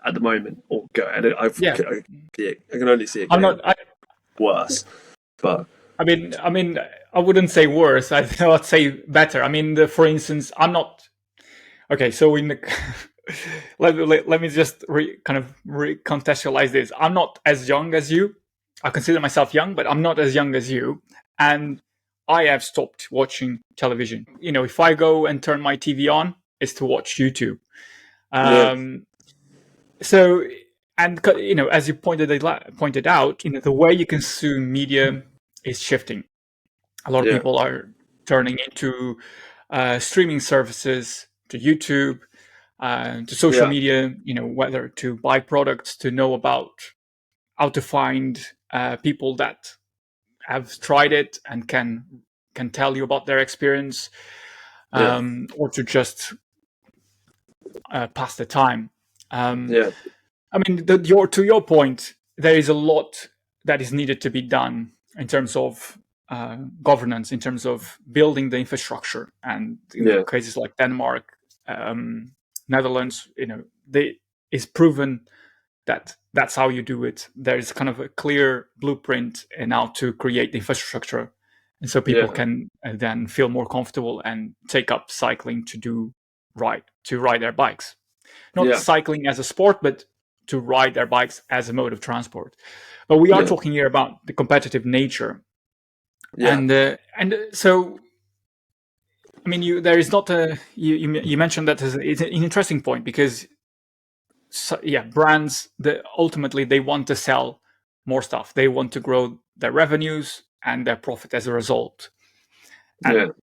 at the moment. I can only see it worse. But I mean, I wouldn't say worse. I'd say better. I mean, for instance, I'm not. Okay, so let me just contextualize this. I'm not as young as you. I consider myself young, but I'm not as young as you. And I have stopped watching television. If I go and turn my TV on, it's to watch YouTube. So, and as you pointed out, the way you consume media is shifting. A lot of people are turning into streaming services, to YouTube, to social media. Whether to buy products, to know about how to find people that have tried it and can tell you about their experience, or to just pass the time. I mean, to your point, there is a lot that is needed to be done in terms of governance, in terms of building the infrastructure, and cases like Denmark, Netherlands, it's proven that that's how you do it. There is kind of a clear blueprint in how to create the infrastructure, and so people can then feel more comfortable and take up cycling to ride their bikes, not cycling as a sport, but to ride their bikes as a mode of transport. But we are talking here about the competitive nature, and so I mean, there is not a. You mentioned that it's an interesting point, because brands that ultimately they want to sell more stuff. They want to grow their revenues and their profit as a result. And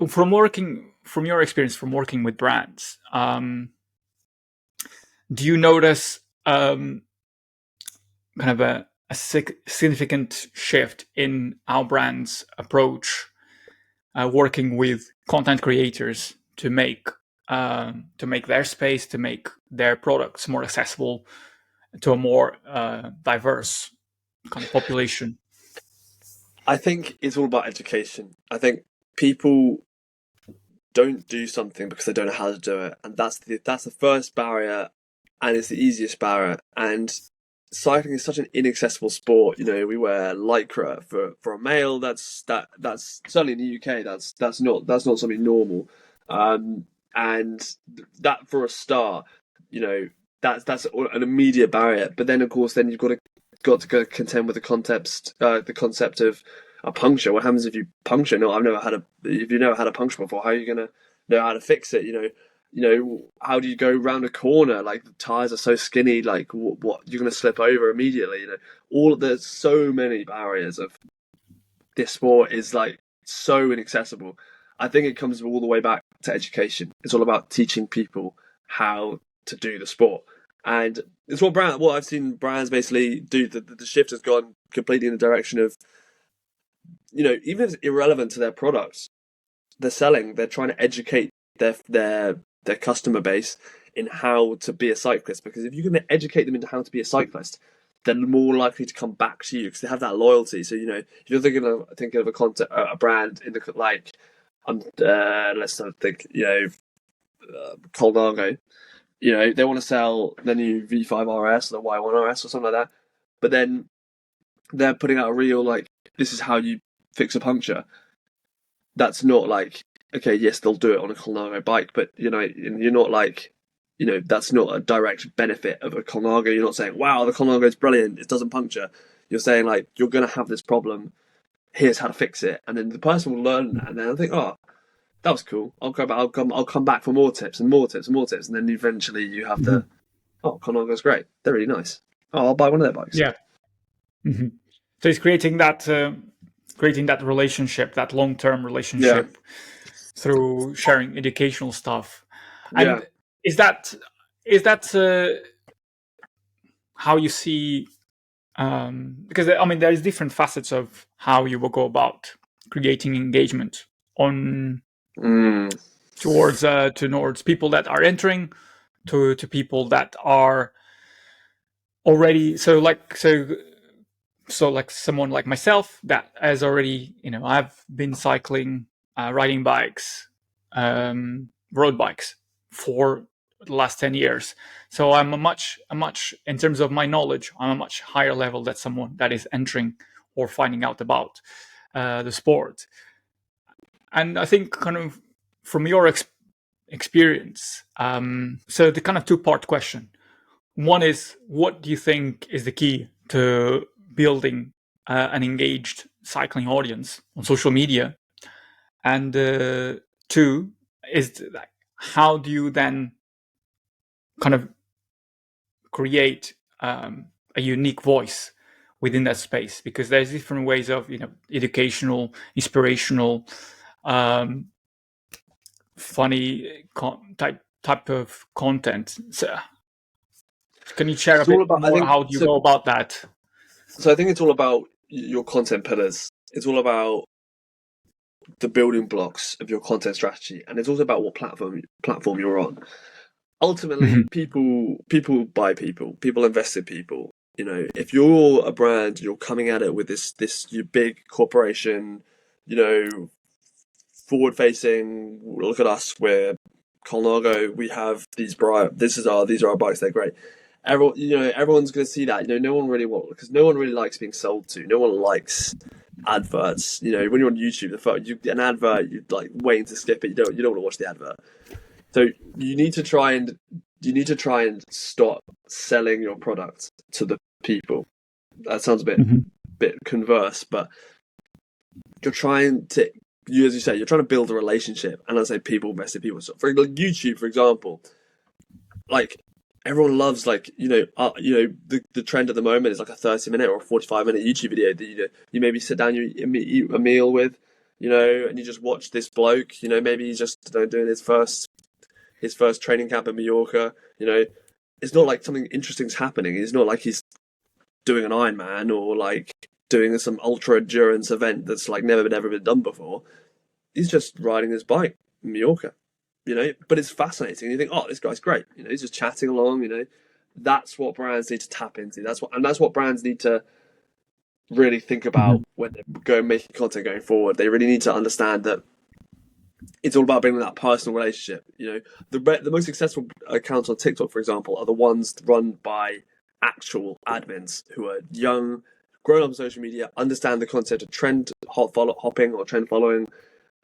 from your experience from working with brands, do you notice kind of a significant shift in how brands approach working with content creators to make their space, to make their products more accessible to a more diverse kind of population? I think it's all about education. I think people don't do something because they don't know how to do it, and that's the first barrier, and it's the easiest barrier. And cycling is such an inaccessible sport. You know, we wear lycra for a male. That's certainly in the UK. That's not something normal. And that for a start, you know, that's an immediate barrier. But then of course, then you've got to go contend with the concept of a puncture. What happens if you puncture? No, if you've never had a puncture before, how are you gonna know how to fix it? You know, how do you go round a corner? Like the tires are so skinny, like what you're gonna slip over immediately. You know, there's so many barriers of this sport is like so inaccessible. I think it comes all the way back to education. It's all about teaching people how to do the sport. And it's what I've seen brands basically do. The shift has gone completely in the direction of, you know, even if it's irrelevant to their products they're selling, they're trying to educate their customer base in how to be a cyclist. Because if you're going to educate them into how to be a cyclist, they're more likely to come back to you because they have that loyalty. So, you know, if you're thinking of a brand in the like, let's not think, you know, Colnago. You know, they want to sell the new V5 RS or the Y1 RS or something like that, but then they're putting out a reel like, this is how you fix a puncture. That's not like, okay, yes, they'll do it on a Colnago bike, but, you know, you're not like, you know, that's not a direct benefit of a Colnago. You're not saying, wow, the Colnago is brilliant, it doesn't puncture. You're saying, like, you're going to have this problem, here's how to fix it. And then the person will learn that, and then I think, oh, that was cool. I'll come back for more tips and more tips and more tips, and then eventually you have Colnago's great. They're really nice. Oh, I'll buy one of their bikes. Yeah. Mm-hmm. So it's creating that relationship, that long-term relationship through sharing educational stuff. And is that how you see? Because I mean, there is different facets of how you will go about creating engagement on. Towards people that are entering, to people that are already like someone like myself that has already, you know, I've been cycling, riding bikes, road bikes for the last 10 years. So I'm a much in terms of my knowledge, I'm a much higher level than someone that is entering or finding out about the sport. And I think kind of from your experience, so the kind of two-part question. One is, what do you think is the key to building an engaged cycling audience on social media? And two is, how do you then kind of create a unique voice within that space? Because there's different ways of, you know, educational, inspirational, funny type of content. So can you share a bit more? How do you go about that? So I think it's all about your content pillars. It's all about the building blocks of your content strategy, and it's also about what platform you're on. Ultimately, people buy people. People invest in people. You know, if you're a brand, you're coming at it with this your big corporation, you know, forward facing. Look at us, we're Colnago. We have these these are our bikes. They're great. Everyone's going to see that. You know, no one really likes being sold to. No one likes adverts. You know, when you're on YouTube, an advert, you're like waiting to skip it. You don't want to watch the advert. So you need to try and stop selling your product to the people. That sounds a bit converse, but you're trying to, as you say, you're trying to build a relationship. And I say people, messy people. So for like YouTube, for example, like everyone loves like the trend at the moment is like a 30-minute or a 45-minute YouTube video that you maybe sit down, you eat a meal with, and you just watch this bloke, maybe he's just doing his first training camp in Mallorca. It's not like something interesting's happening. It's not like he's doing an Ironman or like doing some ultra endurance event that's like never been done before. He's just riding his bike in Mallorca. But it's fascinating. You think, oh, this guy's great. He's just chatting along. That's what brands need to tap into. That's what brands need to really think about when they're making content going forward. They really need to understand that it's all about building that personal relationship. The most successful accounts on TikTok, for example, are the ones run by actual admins who are young, grown up on social media, understand the concept of trend hopping or trend following,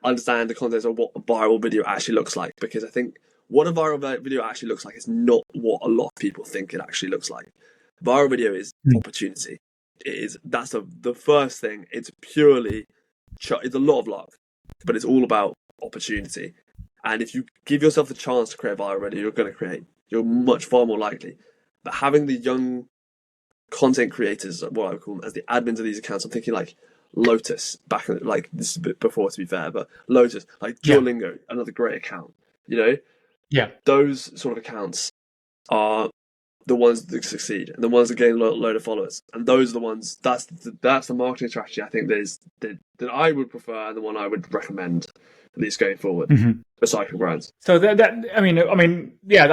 understand the context of what a viral video actually looks like. Because I think what a viral video actually looks like is not what a lot of people think it actually looks like. Viral video is opportunity. That's the first thing. It's a lot of luck, but it's all about opportunity. And if you give yourself the chance to create a viral video, you're much far more likely. But having the young content creators, what I would call them, as the admins of these accounts, I'm thinking like Lotus, back like this is a bit before, to be fair, but Lotus, like Duolingo, another great account. Those sort of accounts are the ones that succeed and the ones that gain a load of followers, and those are the ones. That's the marketing strategy I think that I would prefer, and the one I would recommend at least going forward for cycling brands. So I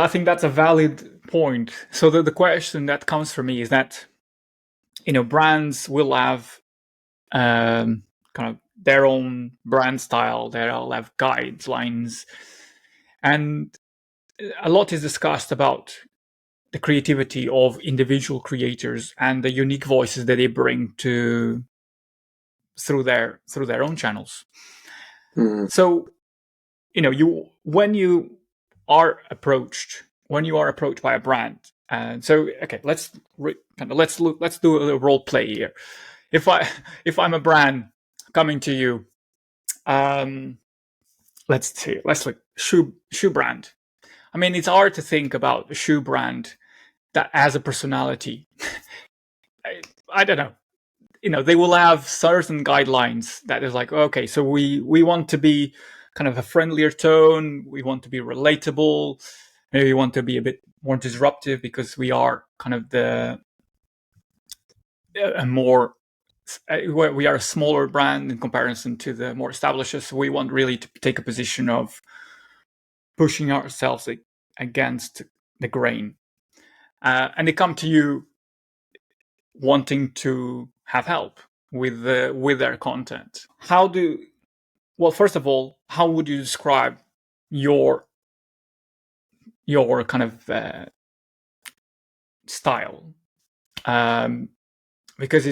think that's a valid point. So the question that comes for me is that brands will have kind of their own brand style. They'll have guidelines, and a lot is discussed about the creativity of individual creators and the unique voices that they bring through their own channels. So, when you are approached by a brand, and so okay, let's do a role play here. If I'm a brand coming to you, let's look shoe brand. I mean, it's hard to think about a shoe brand that has a personality. I don't know. They will have certain guidelines that is like, okay, so we want to be kind of a friendlier tone. We want to be relatable. Maybe we want to be a bit more disruptive because we are kind of we are a smaller brand in comparison to the more established. So we want really to take a position of pushing ourselves against the grain. And they come to you wanting to have help with their content. First of all, how would you describe your kind of style? Because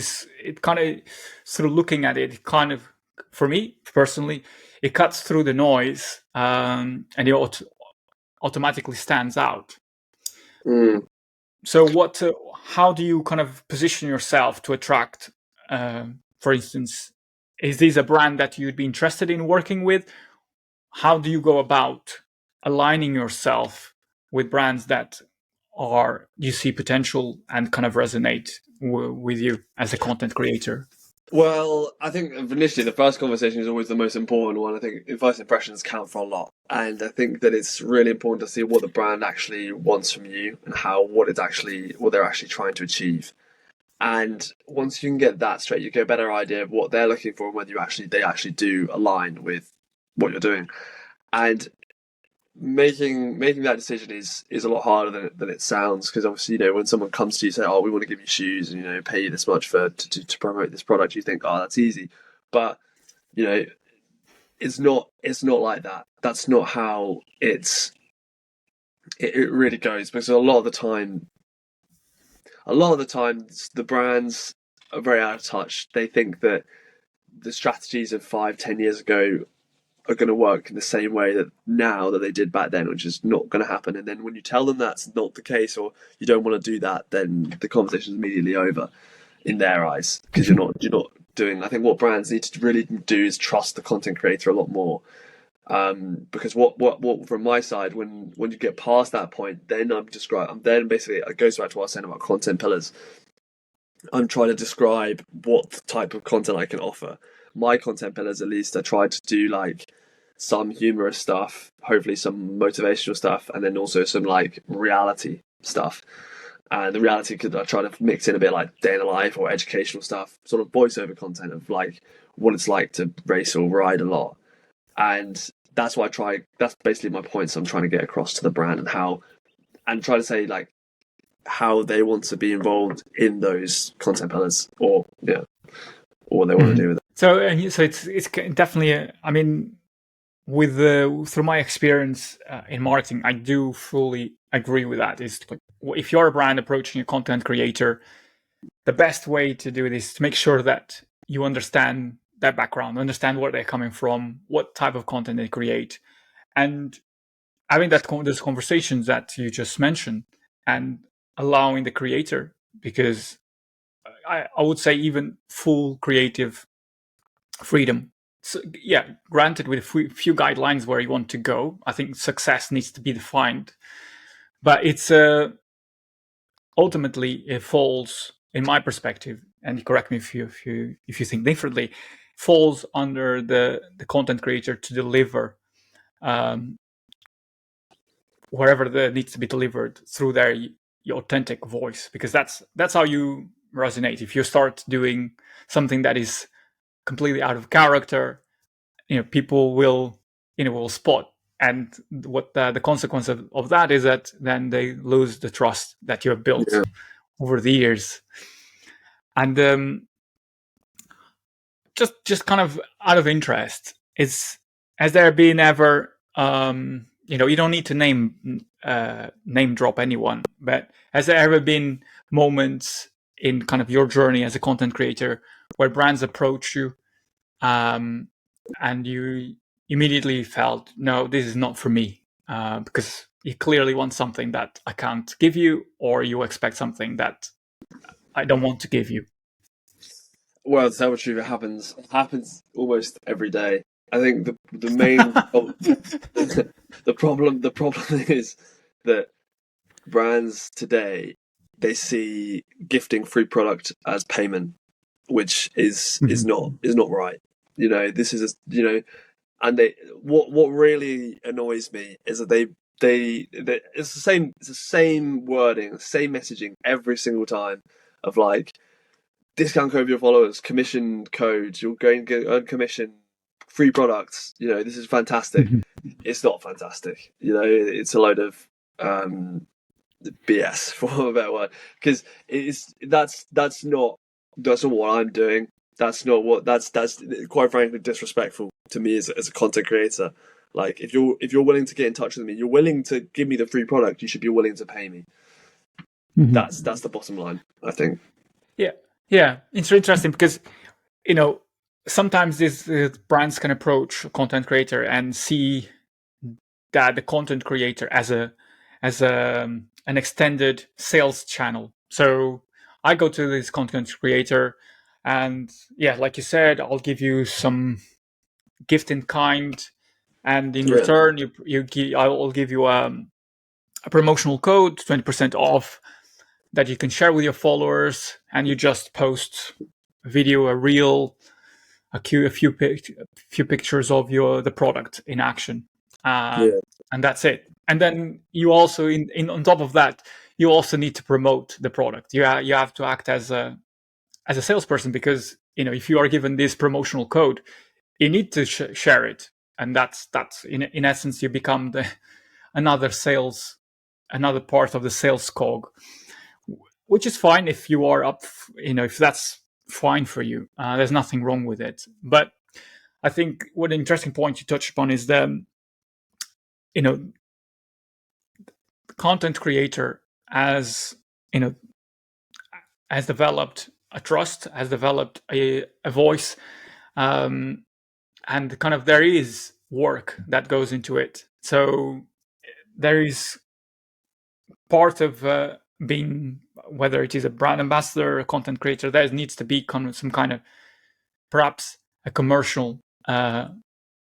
it kind of sort of looking at it, kind of, for me personally, it cuts through the noise and it automatically stands out. So how do you kind of position yourself to attract, for instance, is this a brand that you'd be interested in working with? How do you go about aligning yourself with brands that you see potential and kind of resonate with you as a content creator? Well, I think initially the first conversation is always the most important one. I think first impressions count for a lot. And I think that it's really important to see what the brand actually wants from you and what they're actually trying to achieve. And once you can get that straight, you get a better idea of what they're looking for and whether they actually do align with what you're doing. And making that decision is a lot harder than it sounds, because obviously when someone comes to you and say, oh, we want to give you shoes and pay you this much to promote this product, you think, oh, that's easy. But it's not like that. That's not how it really goes, because a lot of the time the brands are very out of touch. They think that the strategies of 5-10 years ago are going to work in the same way that they did back then, which is not going to happen. And then when you tell them that's not the case, or you don't want to do that, then the conversation is immediately over in their eyes, because you're not doing. I think what brands need to really do is trust the content creator a lot more. Because what from my side, when you get past that point, then I'm then basically, it goes back to what I was saying about content pillars. I'm trying to describe what type of content I can offer. My content pillars, at least, I try to do like some humorous stuff, hopefully some motivational stuff, and then also some like reality stuff. And the reality could I try to mix in a bit like day in the life or educational stuff, sort of voiceover content of like what it's like to race or ride a lot. And that's what I try. That's basically my points I'm trying to get across to the brand, and try to say like how they want to be involved in those content pillars, or or what they want to do with it. So it's definitely. I mean, through my experience in marketing, I do fully agree with that. Is like, if you're a brand approaching a content creator, the best way to do it is to make sure that you understand their background, understand where they're coming from, what type of content they create, and having those conversations that you just mentioned, and allowing the creator, because I would say even full creative freedom. So, yeah, granted with a few guidelines where you want to go. I think success needs to be defined, but it's ultimately it falls, in my perspective, and correct me if you think differently, falls under the content creator to deliver wherever that needs to be delivered through your authentic voice, because that's how you resonate. If you start doing something that is completely out of character, people will spot, and what the consequence of that is that then they lose the trust that you have built over the years. And just kind of out of interest, has there been ever you don't need to name drop anyone, but has there ever been moments in kind of your journey as a content creator where brands approach you and you immediately felt, no, this is not for me, because you clearly want something that I can't give you, or you expect something that I don't want to give you? Well, to tell the truth, it happens almost every day. I think the main the problem is that brands today, they see gifting free product as payment, which is not right. This is and what really annoys me is that they it's the same wording, the same messaging every single time, of like, discount code for your followers, commission codes, you're going to earn commission, free products. This is fantastic. It's not fantastic. It's a load of BS, for a better word, because that's not what I'm doing. That's quite frankly disrespectful to me as a content creator. Like, if you're willing to get in touch with me, you're willing to give me the free product, you should be willing to pay me. That's the bottom line, I think. Yeah, it's interesting because sometimes these brands can approach a content creator and see that the content creator as an extended sales channel. So I go to this content creator, and like you said, I'll give you some gift in kind, and in return, I'll give you a promotional code, 20% off, that you can share with your followers, and you just post a video, a reel, a few pictures of the product in action, and that's it. And then you also, on top of that, you also need to promote the product. You have to act as a salesperson, because if you are given this promotional code, you need to share it, and that's in essence, you become another part of the sales cog, which is fine if you are up, if that's fine for you. There's nothing wrong with it. But I think what an interesting point you touched upon is the content creator has developed a trust, has developed a voice, and kind of there is work that goes into it. So there is part of being, whether it is a brand ambassador, a content creator, there needs to be some kind of, perhaps, a commercial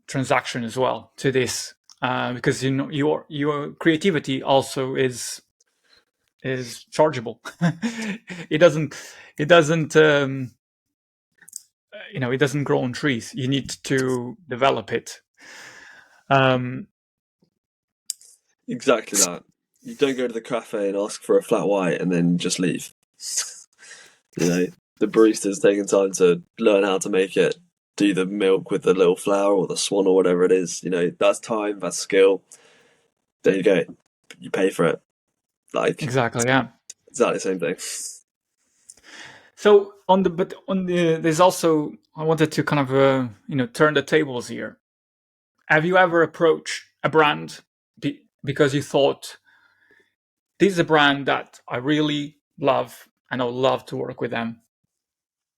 transaction as well to this, because your creativity also is chargeable. it doesn't it doesn't it doesn't grow on trees. You need to develop it. Exactly that. You don't go to the cafe and ask for a flat white and then just leave. The barista's taking time to learn how to make it, do the milk with the little flower or the swan or whatever it is. That's time, that's skill. There you go. You pay for it. Exactly, yeah. Exactly the same thing. So there's also, I wanted to kind of turn the tables here. Have you ever approached a brand because you thought, this is a brand that I really love and I would love to work with them?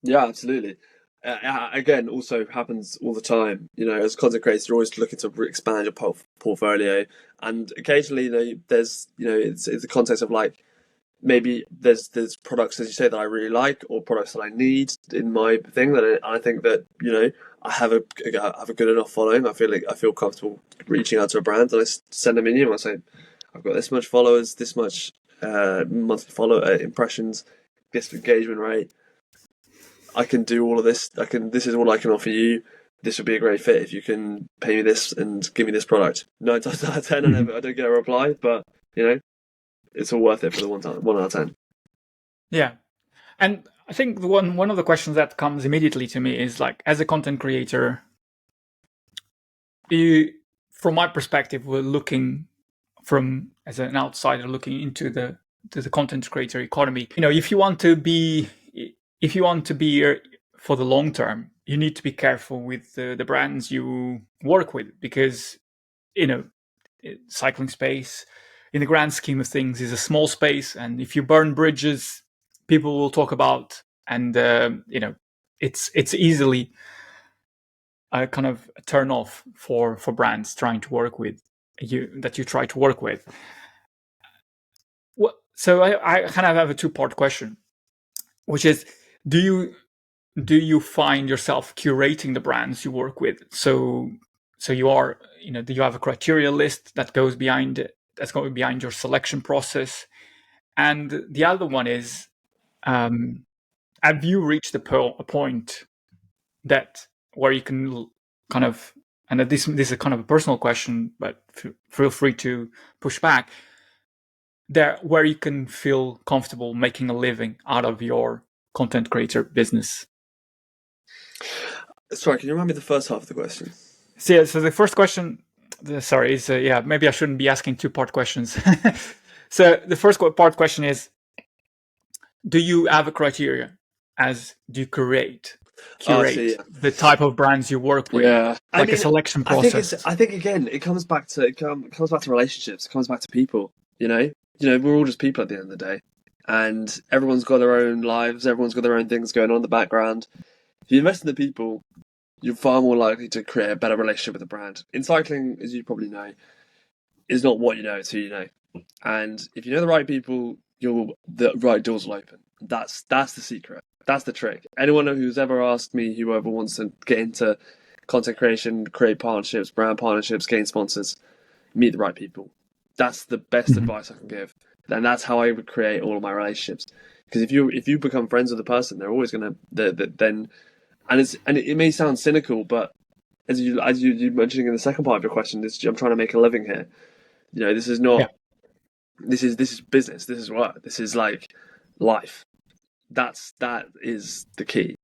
Yeah, absolutely. Again, also happens all the time. As content creators, you're always looking to expand your portfolio, and occasionally, there's it's the context of like, maybe there's products, as you say, that I really like, or products that I need in my thing, that I think that I have a good enough following. I feel comfortable reaching out to a brand, and I send them an email. I say, I've got this much followers, this much monthly impressions, this engagement rate. I can do all of this. This is what I can offer you. This would be a great fit if you can pay me this and give me this product. 9 times out of 10, I don't get a reply, but it's all worth it for the 1 out of 10. Yeah, and I think one of the questions that comes immediately to me is like, as a content creator, from my perspective, we're looking as an outsider looking into the content creator economy. If you want to be for the long term, you need to be careful with the brands you work with, because cycling space, in the grand scheme of things, is a small space, and if you burn bridges, people will talk about, and it's easily a kind of a turn off for brands trying to work with you, that you try to work with. So I kind of have a 2-part question, which is, do you find yourself curating the brands you work with? So you are, do you have a criteria list that's going behind your selection process? And the other one is, have you reached a point that where you can kind of, and this is a kind of a personal question, but feel free to push back, there where you can feel comfortable making a living out of your content creator business? Sorry, can you remind me the first half of the question? So the first question, sorry, is maybe I shouldn't be asking 2-part questions. So the first part question is, do you have a criteria as do you curate the type of brands you work with? Yeah, a selection process. I think again, it comes back to relationships. It comes back to people. We're all just people at the end of the day, and everyone's got their own lives. Everyone's got their own things going on in the background. If you invest in the people, you're far more likely to create a better relationship with the brand. In cycling, as you probably know, is not what you know, it's who you know. And if you know the right people, the right doors will open. That's the secret. That's the trick. Anyone who's ever asked me, whoever wants to get into content creation, create partnerships, brand partnerships, gain sponsors, meet the right people. That's the best advice I can give. And that's how I would create all of my relationships. Because if you become friends with a person, they're always gonna then. And it may sound cynical, but as you mentioning in the second part of your question, I'm trying to make a living here. This is not. Yeah. This is business. This is work. This is like life. That is the key,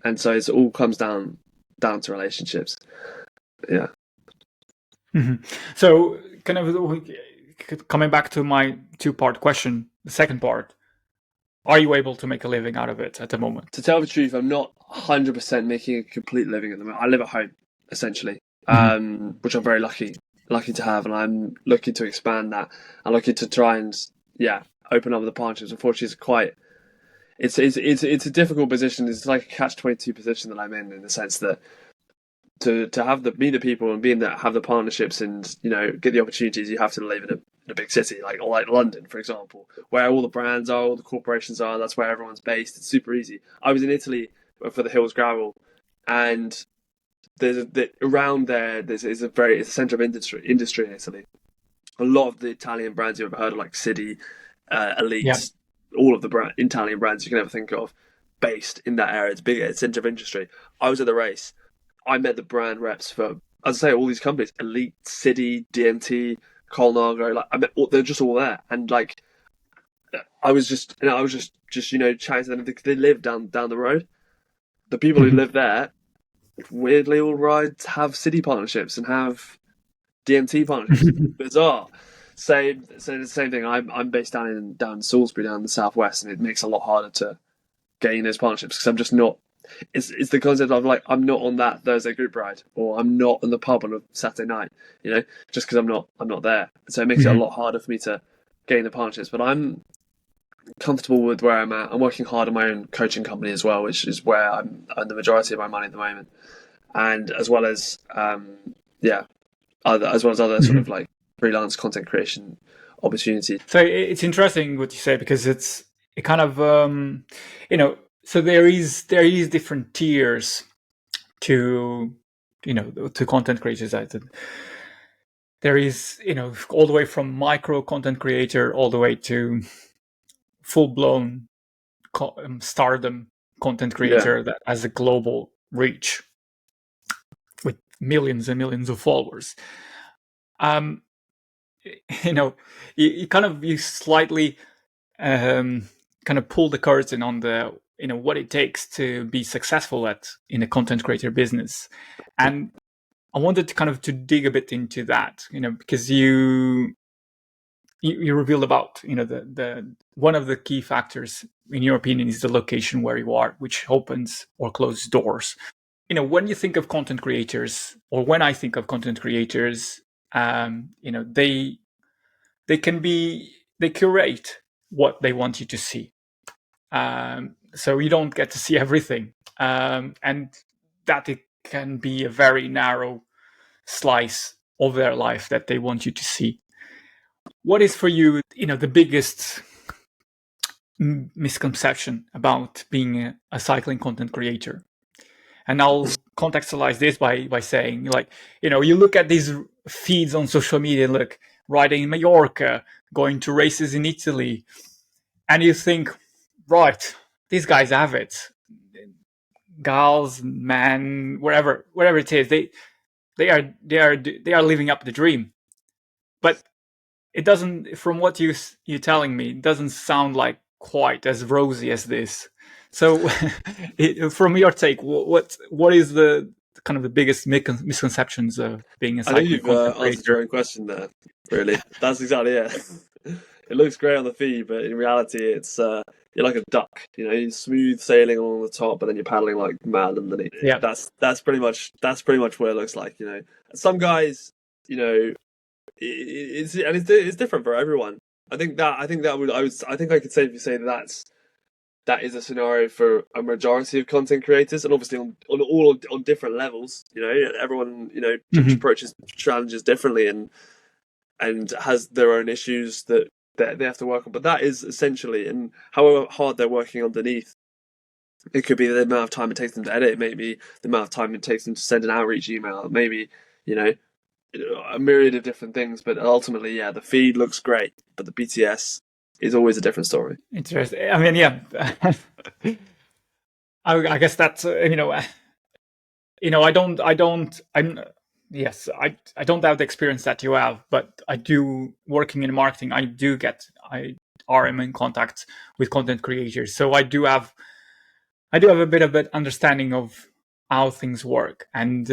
and so it all comes down to relationships. Yeah. Mm-hmm. So, kind of coming back to my 2-part question, the second part. Are you able to make a living out of it at the moment? To tell the truth, I'm not 100% making a complete living at the moment. I live at home, essentially, which I'm very lucky to have, and I'm looking to expand that. I'm looking to try and open up the partnerships. Unfortunately, it's a difficult position. It's like a catch-22 position that I'm in the sense that to have meet the people and have the partnerships and get the opportunities, you have to live in a big city like London, for example, where all the brands are, all the corporations are. That's where everyone's based. It's super easy. I was in Italy for the Hills Gravel, and around there. It's a centre of industry in Italy. A lot of the Italian brands you've ever heard of, like City, Yeah. Elite, all of the Italian brands you can ever think of, based in that area. It's big. It's centre of industry. I was at the race. I met the brand reps for, as I say, all these companies: Elite, City, DMT, Colnago. Like they're just all there, and like I was just chatting to them. They live down the road. The people who Mhm. live there weirdly all have City partnerships and have DMT partnerships. Bizarre. The same thing. I'm based down in Salisbury, down in the southwest, and it makes it a lot harder to gain those partnerships because I'm just not. It's the concept of like I'm not on that Thursday group ride, or I'm not in the pub on a Saturday night. Just because I'm not there. So it makes it a Mhm. lot harder for me to gain the partnerships. But I'm comfortable with where I'm at. I'm working hard on my own coaching company as well, which is where I'm earning the majority of my money at the moment, and as well as as well as other sort Mhm. of like freelance content creation opportunities. So it's interesting what you say, because it kind of so there is different tiers to to content creators. There is all the way from micro content creator all the way to full blown stardom content Yeah, creator that has a global reach with millions and millions of followers. Um, you slightly kind of pull the curtain on the what it takes to be successful in a content creator business, and I wanted to kind of to dig a bit into that, because you revealed about the one of the key factors in your opinion is the location where you are, which opens or closes doors. When you think of content creators, or when I think of content creators, they can be they curate what they want you to see, so you don't get to see everything, and that it can be a very narrow slice of their life that they want you to see. What is for you, the biggest misconception about being a cycling content creator? And I'll contextualize this by saying, like, you look at these feeds on social media, look, riding in Mallorca, going to races in Italy, and you think, right, these guys have it. Gals, man, wherever it is, they are living up the dream. But it doesn't, from what you're telling me, it doesn't sound like quite as rosy as this. So, from your take, what is the kind of the biggest misconceptions of being a I think cycling you've content answered your creator? own question there. Really, that's exactly it. It looks great on the feed, but in reality, it's you're like a duck. You're smooth sailing along the top, but then you're paddling like mad underneath. Yeah. That's pretty much what it looks like. Some guys, you know, it's different for everyone. I think I could safely say that is a scenario for a majority of content creators, and obviously on different levels. Everyone Hmm. approaches challenges differently and has their own issues that they have to work on. But that is essentially, and however hard they're working underneath, it could be the amount of time it takes them to edit, maybe the amount of time it takes them to send an outreach email, maybe you know a myriad of different things. But ultimately, yeah, the feed looks great, but the BTS is always a different story. Interesting. I mean, yeah. I guess that's I'm yes, I don't have the experience that you have, but I do, working in marketing, I am in contact with content creators, so I do have a bit of an understanding of how things work, and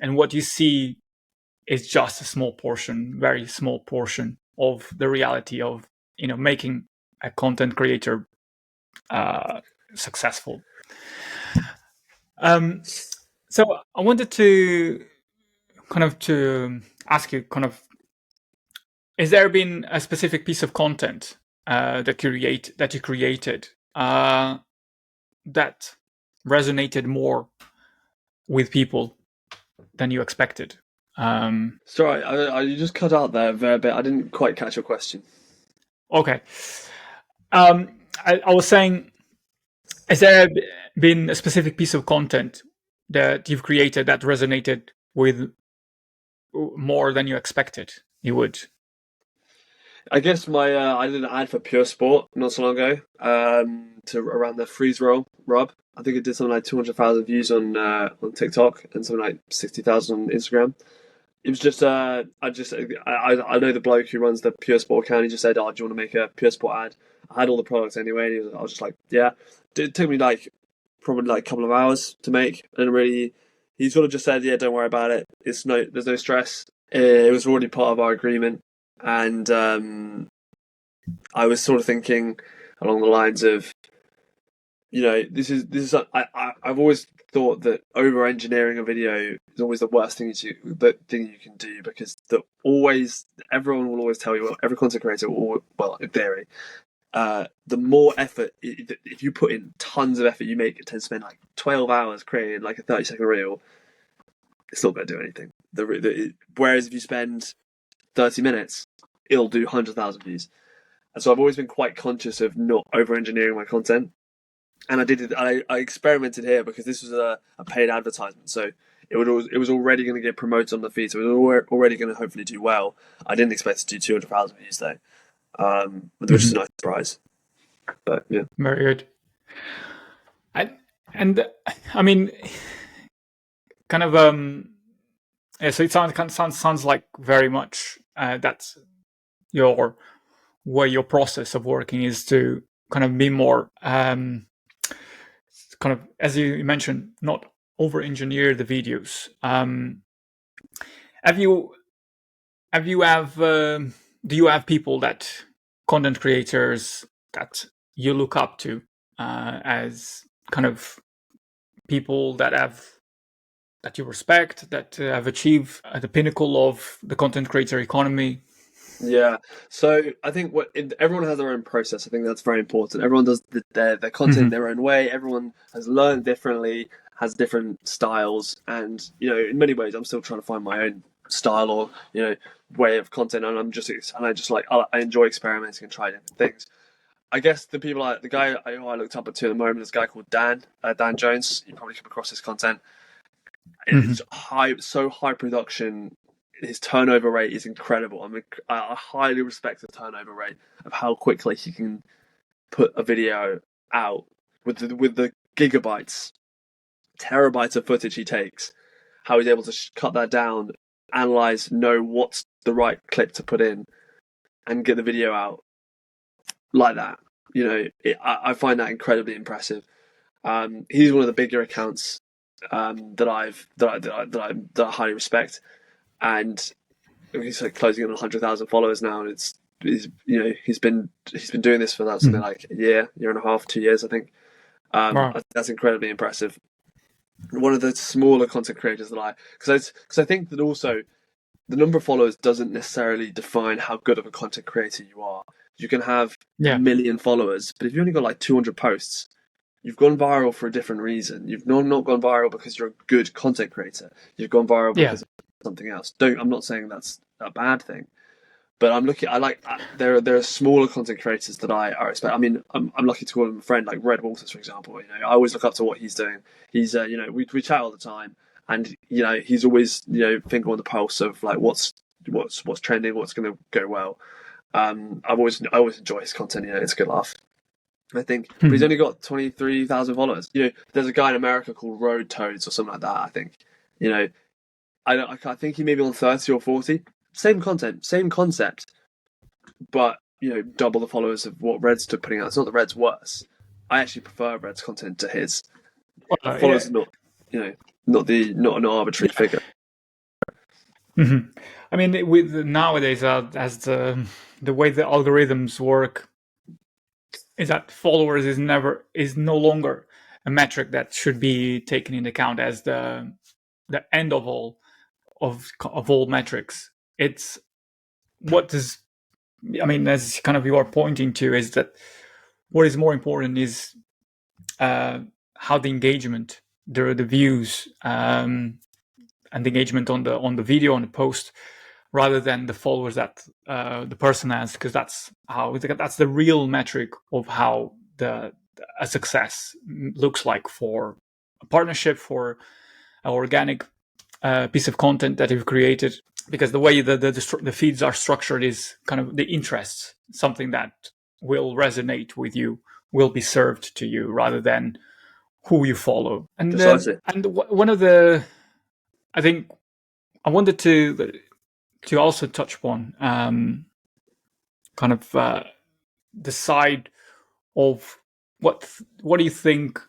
what you see is just a small portion, very small portion of the reality of making a content creator uh, successful. Um, so I wanted to ask you, is there been a specific piece of content that you created that resonated more with people than you expected? Sorry, you just cut out there a bit. I didn't quite catch your question. Okay. I was saying, has there been a specific piece of content that you've created that resonated with more than you expected you would? I guess I did an ad for Pure Sport not so long ago, to around the freeze roll rub. I think it did something like 200,000 views on TikTok and something like 60,000 on Instagram. It was just I know the bloke who runs the Pure Sport account. He just said, "Oh, do you want to make a Pure Sport ad?" I had all the products anyway. And I was just like, "Yeah." It took me probably like a couple of hours to make, and really, he sort of just said, "Yeah, don't worry about it. There's no stress." It was already part of our agreement, and I was sort of thinking along the lines of, I've always thought that over engineering a video is always the worst thing you can do, because everyone will always tell you, well, every content creator will, well, in theory, the more effort, if you put in tons of effort, you tend to spend like 12 hours creating like a 30-second reel, it's not going to do anything. Whereas if you spend 30 minutes, it'll do 100,000 views. And so I've always been quite conscious of not over engineering my content. And I experimented here because this was a paid advertisement, so it was already going to get promoted on the feed, so it was already going to hopefully do well. I didn't expect to do 200,000 views though, which is a nice surprise. But yeah, very good. I mean, kind of yeah. So it sounds like very much that's your process of working is to kind of be more kind of, as you mentioned, not over engineer the videos. Do you have people content creators that you look up to as kind of people that you respect, that have achieved at the pinnacle of the content creator economy? yeah. So I think everyone has their own process. I think that's very important. Everyone does their content in their own way. Everyone has learned differently, has different styles, and in many ways, I'm still trying to find my own style or way of content. And I enjoy experimenting and trying different things. I guess the guy who I looked up to at the moment is a guy called Dan Jones. You probably come across his content. It's high production. His turnover rate is incredible. I mean, I highly respect the turnover rate of how quickly he can put a video out with the gigabytes, terabytes of footage he takes. How he's able to cut that down, analyze, know what's the right clip to put in, and get the video out like that. I find that incredibly impressive. He's one of the bigger accounts that I highly respect, and he's like closing in on 100,000 followers now, and he's been doing this for something like a year and a half, 2 years, I think. Wow. That's incredibly impressive. One of the smaller content creators because I think that also the number of followers doesn't necessarily define how good of a content creator you are. You can have a million followers, but if you've only got like 200 posts, you've gone viral for a different reason. You've not gone viral because you're a good content creator. You've gone viral because of something else. I'm not saying that's a bad thing, but there are smaller content creators that I respect. I mean, I'm lucky to call him a friend, like Red Walters, for example. I always look up to what he's doing. He's we chat all the time, and he's always finger on the pulse of like what's trending, what's going to go well. I always enjoy his content. It's a good laugh, I think. But he's only got 23,000 followers. There's a guy in America called Road Toads or something like that, I think. I think he may be on 30 or 40. Same content, same concept, but double the followers of what Red's putting out. It's not that Red's worse. I actually prefer Red's content to his. Followers are not an arbitrary figure. I mean, with nowadays, as the way the algorithms work, is that followers is no longer a metric that should be taken into account as the end of all metrics. It's as kind of you are pointing to, is that what is more important is how the engagement, the views, and the engagement on the video, on the post, rather than the followers that the person has, because that's the real metric of how a success looks like for a partnership, for organic piece of content that you've created, because the way the feeds are structured is kind of the interests, something that will resonate with you, will be served to you, rather than who you follow. And Precisely. One of the, I think I wanted to also touch upon kind of the side of what do you think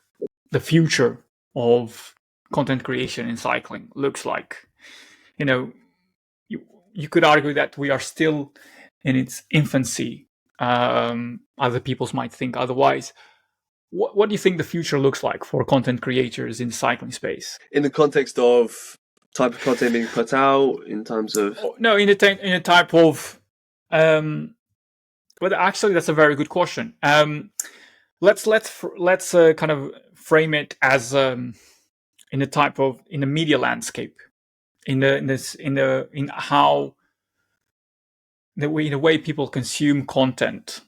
the future of content creation in cycling looks like? You know, you could argue that we are still in its infancy. Other peoples might think otherwise. What do you think the future looks like for content creators in the cycling space? In the context of type of content being put out, in terms of No, in a type of well, actually, that's a very good question. Let's kind of frame it as in a media landscape, in how the way people consume content,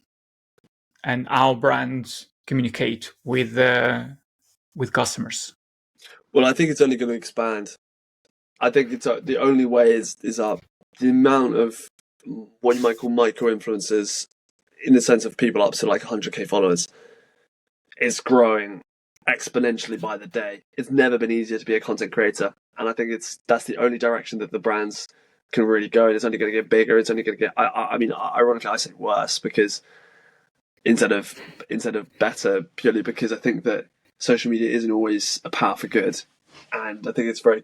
and how brands communicate with customers. Well, I think it's only going to expand. I think it's the only way is up. The amount of what you might call micro influencers, in the sense of people up to like 100k followers, is growing exponentially by the day. It's never been easier to be a content creator, and I think that's the only direction that the brands can really go, and it's only going to get bigger. It's only going to get. I mean, ironically, I say worse, because instead of better, purely because I think that social media isn't always a power for good. And I think it's very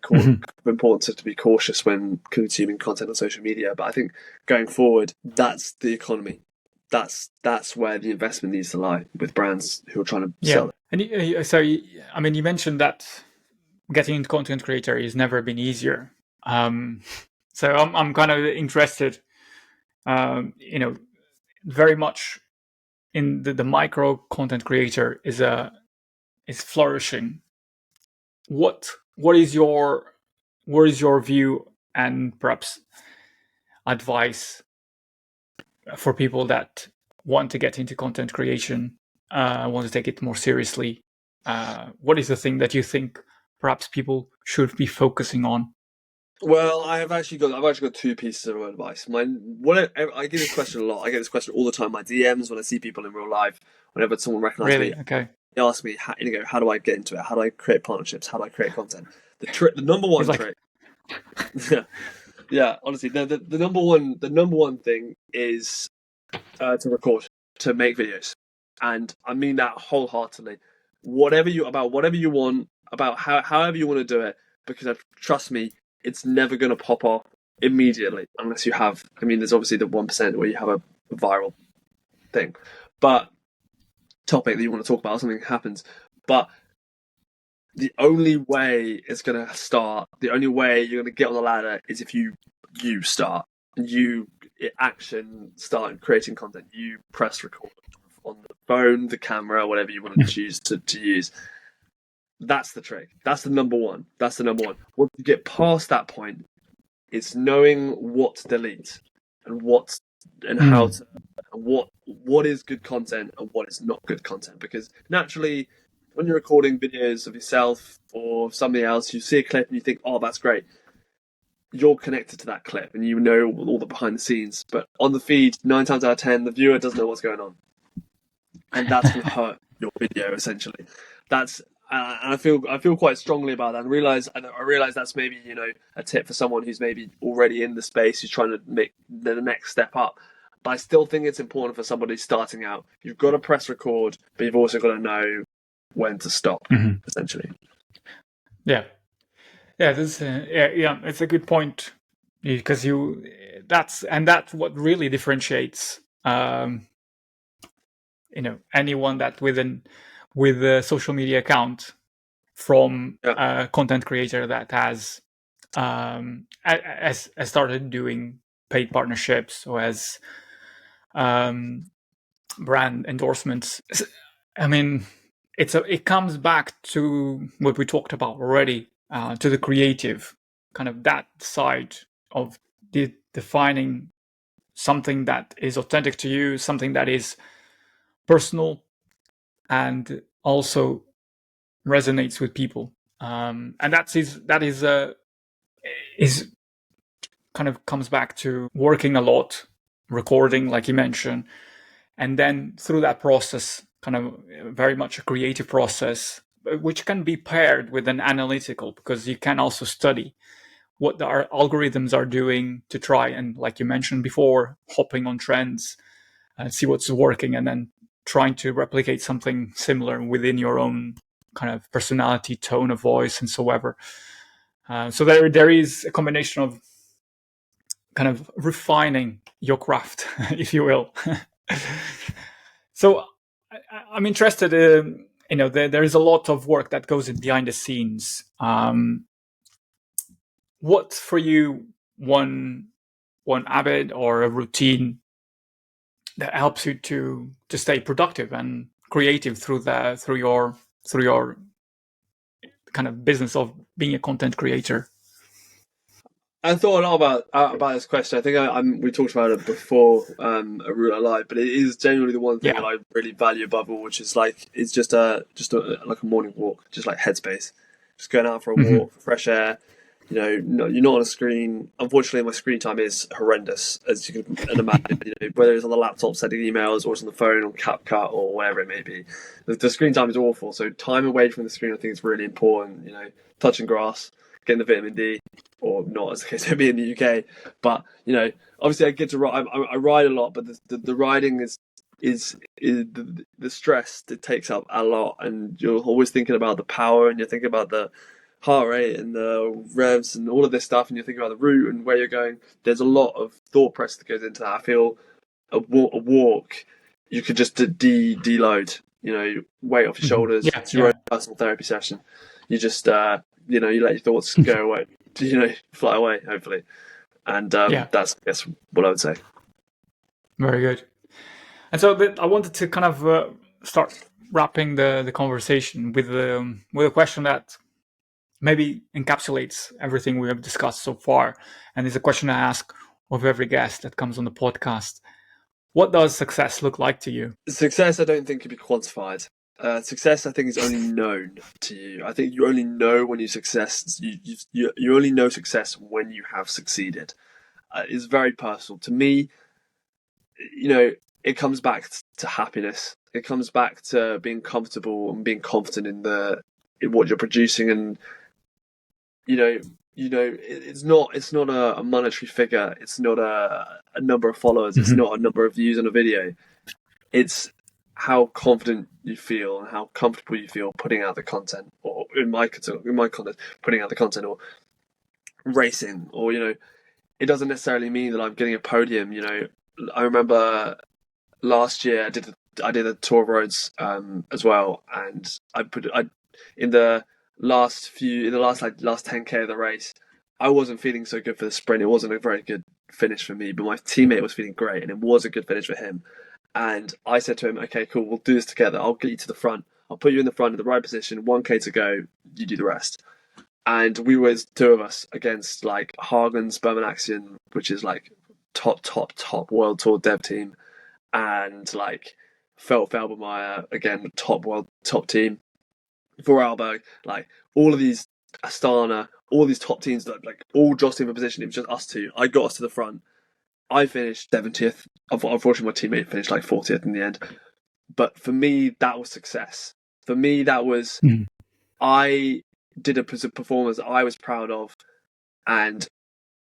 important to be cautious when consuming content on social media. But I think going forward, that's the economy. That's where the investment needs to lie, with brands who are trying to sell it. And so, I mean, you mentioned that getting into content creator has never been easier. So I'm kind of interested, very much in the micro content creator is flourishing. What is your view and perhaps advice for people that want to get into content creation, want to take it more seriously? What is the thing that you think perhaps people should be focusing on? Well, I've actually got two pieces of advice. I get this question a lot. I get this question all the time. My DMs, when I see people in real life, whenever someone recognizes me, Okay. they ask me, how do I get into it? How do I create partnerships? How do I create content? The number one trick. Yeah, honestly, the number one thing is to record, to make videos, and I mean that wholeheartedly. Whatever you want, about however you want to do it, because trust me, it's never going to pop off immediately unless you have. I mean, there's obviously the 1% where you have a viral thing, but topic that you want to talk about, something happens. But the only way it's going to start, the only way you're going to get on the ladder, is if you start, start creating content. You press record on the phone, the camera, whatever you want to choose to use. That's the trick. That's the number one. Once you get past that point, it's knowing what to delete and how to, what is good content and what is not good content. Because naturally, when you're recording videos of yourself or somebody else, you see a clip and you think, "Oh, that's great." You're connected to that clip and you know all the behind the scenes. But on the feed, 9 times out of 10, the viewer doesn't know what's going on, and that's going to hurt your video essentially. And I feel quite strongly about that, and I realize that's maybe a tip for someone who's maybe already in the space, who's trying to make the next step up. But I still think it's important for somebody starting out. You've got to press record, but you've also got to know when to stop. Essentially. Yeah, this it's a good point, because that's what really differentiates anyone that with a social media account from a content creator that has started doing paid partnerships or has brand endorsements. I mean, it comes back to what we talked about already, to the creative, kind of that side of defining something that is authentic to you, something that is personal and also resonates with people. and that is kind of comes back to working a lot, recording, like you mentioned, and then through that process, kind of very much a creative process, which can be paired with an analytical, because you can also study what our algorithms are doing to try and, like you mentioned before, hopping on trends and see what's working, and then trying to replicate something similar within your own kind of personality, tone of voice, and so ever. So there is a combination of kind of refining your craft, if you will. So I'm interested. There is a lot of work that goes in behind the scenes. What for you one habit or a routine that helps you to stay productive and creative through your kind of business of being a content creator? I thought a lot about this question. I think we talked about it before, a route I like, but it is genuinely the one thing that Yeah. I really value above all, which is like it's just like a morning walk, just like headspace, just going out for a Mm-hmm. walk, fresh air. No, you're not on a screen. Unfortunately, my screen time is horrendous, as you can imagine. Whether it's on the laptop sending emails or it's on the phone on CapCut or whatever it may be, the screen time is awful. So time away from the screen, I think, is really important. Touching grass, getting the vitamin D, or not, as the case may be in the UK. But obviously, I get to ride. I ride a lot, but the riding is the stress it takes up a lot, and you're always thinking about the power, and you're thinking about the heart rate and the revs and all of this stuff, and you're thinking about the route and where you're going. There's a lot of thought process that goes into that. I feel a walk, you could just deload, weight off your Mm-hmm. shoulders. Yeah. It's your own Yeah. personal therapy session. You just, you let your thoughts go away, fly away, hopefully. And Yeah. that's, I guess, what I would say. Very good. And so I wanted to kind of start wrapping the conversation with a question that maybe encapsulates everything we have discussed so far, and it's a question I ask of every guest that comes on the podcast. What does success look like to you? Success, I don't think, can be quantified. Success, I think, is only known to you. I think you only know when you success. You only know success when you have succeeded. It's very personal to me. It comes back to happiness. It comes back to being comfortable and being confident in what you're producing, and it's not a monetary figure. It's not a number of followers. It's Mm-hmm. not a number of views on a video. It's how confident you feel and how comfortable you feel putting out the content, or in my content, putting out the content, or racing, or it doesn't necessarily mean that I'm getting a podium. I remember last year I did a tour of roads as well, and I in the last 10K of the race, I wasn't feeling so good for the sprint. It wasn't a very good finish for me, but my teammate was feeling great, and it was a good finish for him. And I said to him, "Okay, cool, we'll do this together. I'll get you to the front. I'll put you in the front in the right position. 1K to go. You do the rest." And we was two of us against like Hagen's Berman Axion, which is like top world tour dev team, and like Felbermeyer, again, top team. Vorarlberg, like all of these Astana, all these top teams that like all jostling for position. It was just us two. I got us to the front. I finished 70th. Unfortunately, my teammate finished like 40th in the end. But for me, that was success. For me, that was I did a performance I was proud of, and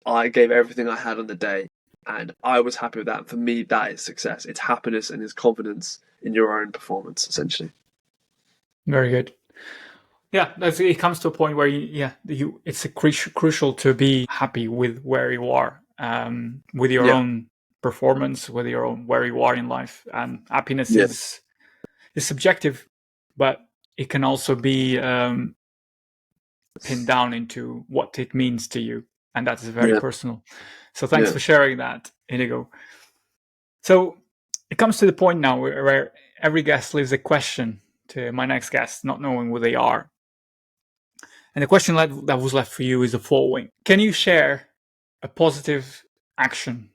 I gave everything I had on the day, and I was happy with that. For me, that is success. It's happiness and it's confidence in your own performance, essentially. Very good. Yeah, it comes to a point where it's crucial to be happy with where you are, with your own performance, with your own where you are in life. And happiness is subjective, but it can also be pinned down into what it means to you, and that is very personal. So thanks for sharing that, Inigo. So it comes to the point now where every guest leaves a question to my next guest, not knowing who they are. And the question that was left for you is the following. Can you share a positive action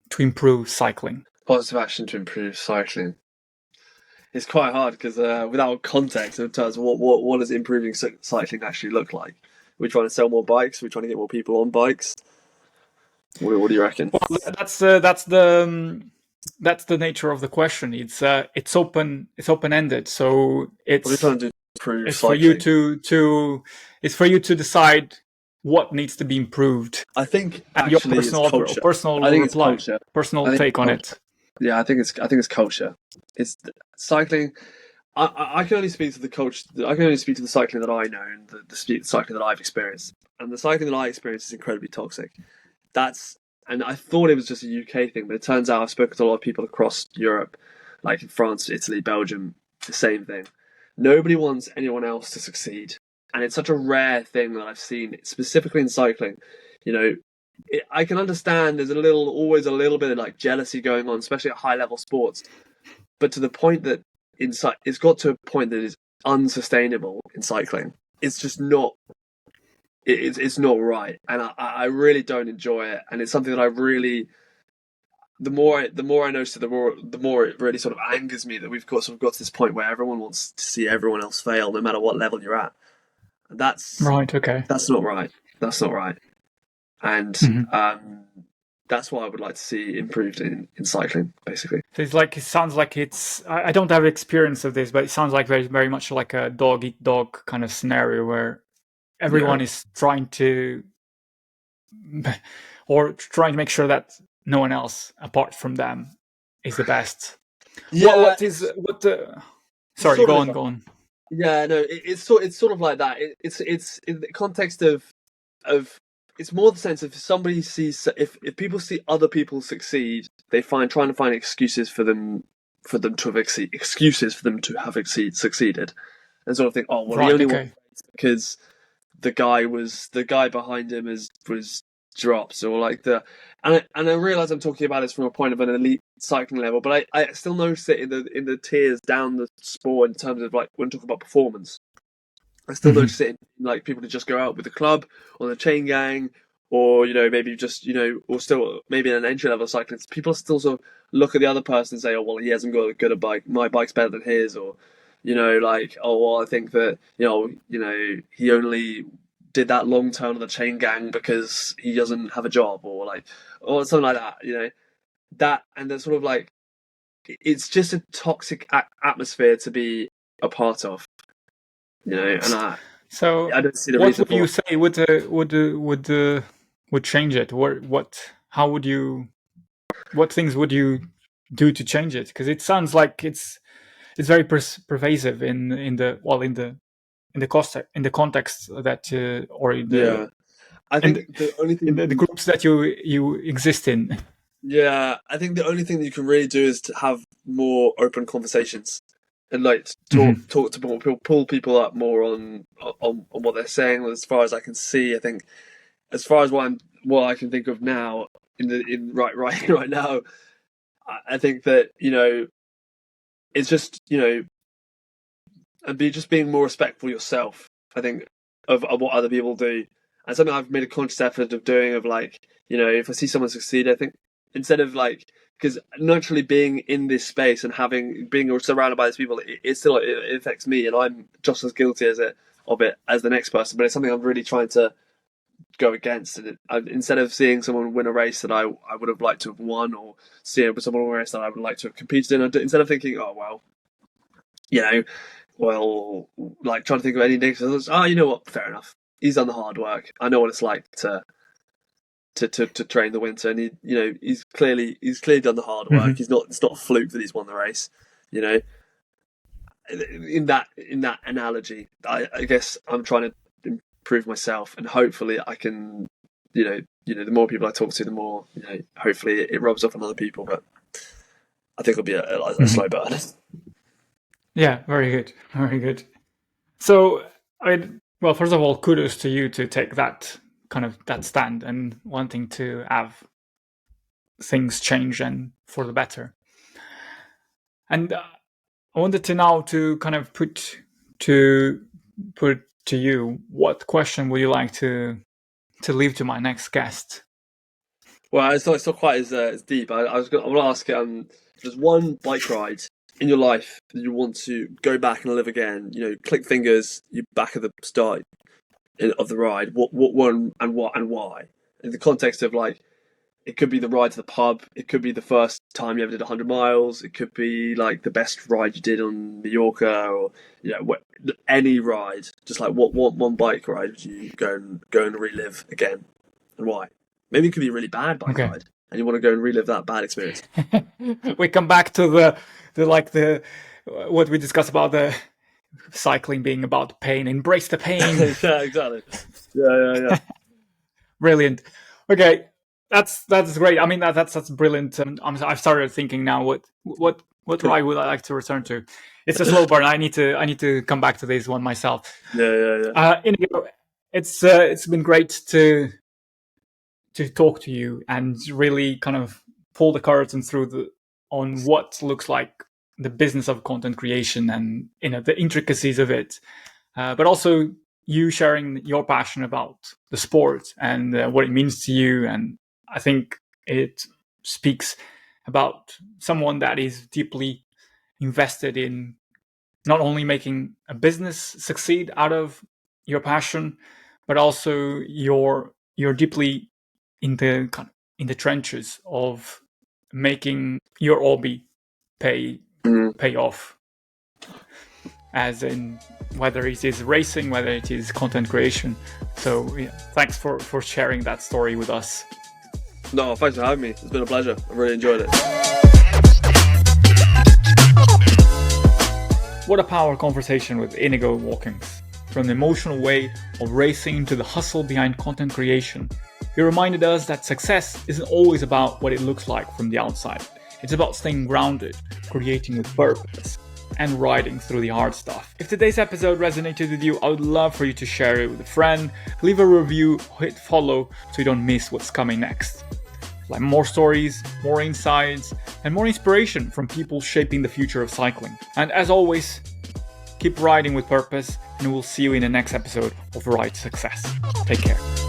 to improve cycling? Positive action to improve cycling. It's quite hard because without context in terms of what does improving cycling actually look like? We're trying to sell more bikes. We're trying to get more people on bikes. What do you reckon? Well, that's the nature of the question. It's open ended. So What are you trying to do to improve it's for cycling? you it's for you to decide what needs to be improved. I think And your actually it's culture. personal I think it's reply, culture. personal take on it. Yeah, I think it's culture. It's cycling. I can only speak to the coach. I can only speak to the cycling that I know and the cycling that I've experienced. And the cycling that I experienced is incredibly toxic. And I thought it was just a UK thing, but it turns out I've spoken to a lot of people across Europe, like in France, Italy, Belgium, the same thing. Nobody wants anyone else to succeed, and it's such a rare thing that I've seen, specifically in cycling. You know, I can understand there's always a little bit of like jealousy going on, especially at high level sports, but to the point that it's got to a point that is unsustainable in cycling. It's just not. It's not right, and I really don't enjoy it, and it's something that I really. The more I notice it, the more it really sort of angers me that we've got to this point where everyone wants to see everyone else fail, no matter what level you're at. And Right. Okay. that's not right. That's not right, and Mm-hmm. that's what I would like to see improved in cycling, basically. So it sounds like I don't have experience of this, but it sounds like very much like a dog eat dog kind of scenario where everyone Yeah. is trying to make sure that no one else apart from them is the best. Yeah. Sorry, Sort go of on, like, go on. yeah, no, it's sort of like that. It's in the context of it's more the sense of somebody sees if people see other people succeed, they trying to find excuses for them to have succeeded, and sort of think, oh well, he Right, only won okay. because the guy behind him was drops or like and I realize I'm talking about this from a point of an elite cycling level, but I still notice it in the tiers down the sport in terms of like when talking about performance. I still Mhm. notice it in like people who just go out with the club on the chain gang, or maybe just or still maybe in an entry level cyclist. People still sort of look at the other person and say, oh well, he hasn't got a good bike. My bike's better than his, or like, oh well, I think that he only did that long turn on the chain gang because he doesn't have a job, or something like that. That, and they're sort of like it's just a toxic atmosphere to be a part of. And So, I don't see the what reason would for you it. say would change it? How would you? What things would you do to change it? Because it sounds like it's very pervasive in the context that or Yeah, I in the, think the only thing the groups that you exist in. yeah, I think the only thing that you can really do is to have more open conversations and like Mhm. talk to people, pull people up more on what they're saying. As far as I can see, I think as far as what I can think of now in right now, I think that it's just and just being more respectful yourself. I think of what other people do, and something I've made a conscious effort of doing. Of like, if I see someone succeed, I think instead of like, because naturally being in this space and being surrounded by these people, it affects me, and I'm just as guilty of it as the next person. But it's something I'm really trying to go against. And instead of seeing someone win a race that I would have liked to have won, or seeing someone win a race that I would like to have competed in, instead of thinking, oh well, you know, well, like trying to think of any negatives. Oh, you know what? Fair enough. He's done the hard work. I know what it's like to train the winter, and he's clearly done the hard work. Mhm. It's not a fluke that he's won the race. You know, in that analogy, I guess I'm trying to improve myself, and hopefully I can. The more people I talk to, the more hopefully it rubs off on other people. But I think it'll be a Mhm. slow burn. Yeah, very good, very good. So, well, first of all, kudos to you to take that that stand and wanting to have things change and for the better. And I wanted to now to kind of to put to you, what question would you like to leave to my next guest? Well, it's not quite as deep. I want to ask, there's one bike ride in your life that you want to go back and live again? Click fingers, you're back at the start of the ride. What one and why? In the context of like, it could be the ride to the pub. It could be the first time you ever did 100 miles. It could be like the best ride you did on Mallorca, or any ride. Just like what one bike ride would you go and relive again, and why? Maybe it could be a really bad bike ride, and you want to go and relive that bad experience. We come back to the what we discussed about the cycling being about pain. Embrace the pain. Yeah, exactly. Yeah. Brilliant. Okay. That's great. I mean, that's brilliant. I've started thinking now what ride would I like to return to? It's a slow burn. I need to come back to this one myself. Yeah. Inigo, it's been great to talk to you and really kind of pull the curtain on what looks like the business of content creation and the intricacies of it, but also you sharing your passion about the sport and what it means to you. And I think it speaks about someone that is deeply invested in not only making a business succeed out of your passion, but also you're deeply in the trenches of making your hobby pay off. As in whether it is racing, whether it is content creation. So thanks for sharing that story with us. No, thanks for having me. It's been a pleasure. I really enjoyed it. What a power conversation with Inigo Hawkings. From the emotional way of racing to the hustle behind content creation, he reminded us that success isn't always about what it looks like from the outside. It's about staying grounded, creating with purpose, and riding through the hard stuff. If today's episode resonated with you, I would love for you to share it with a friend, leave a review, hit follow so you don't miss what's coming next. Like more stories, more insights, and more inspiration from people shaping the future of cycling. And as always, keep riding with purpose, and we'll see you in the next episode of Ride Success. Take care.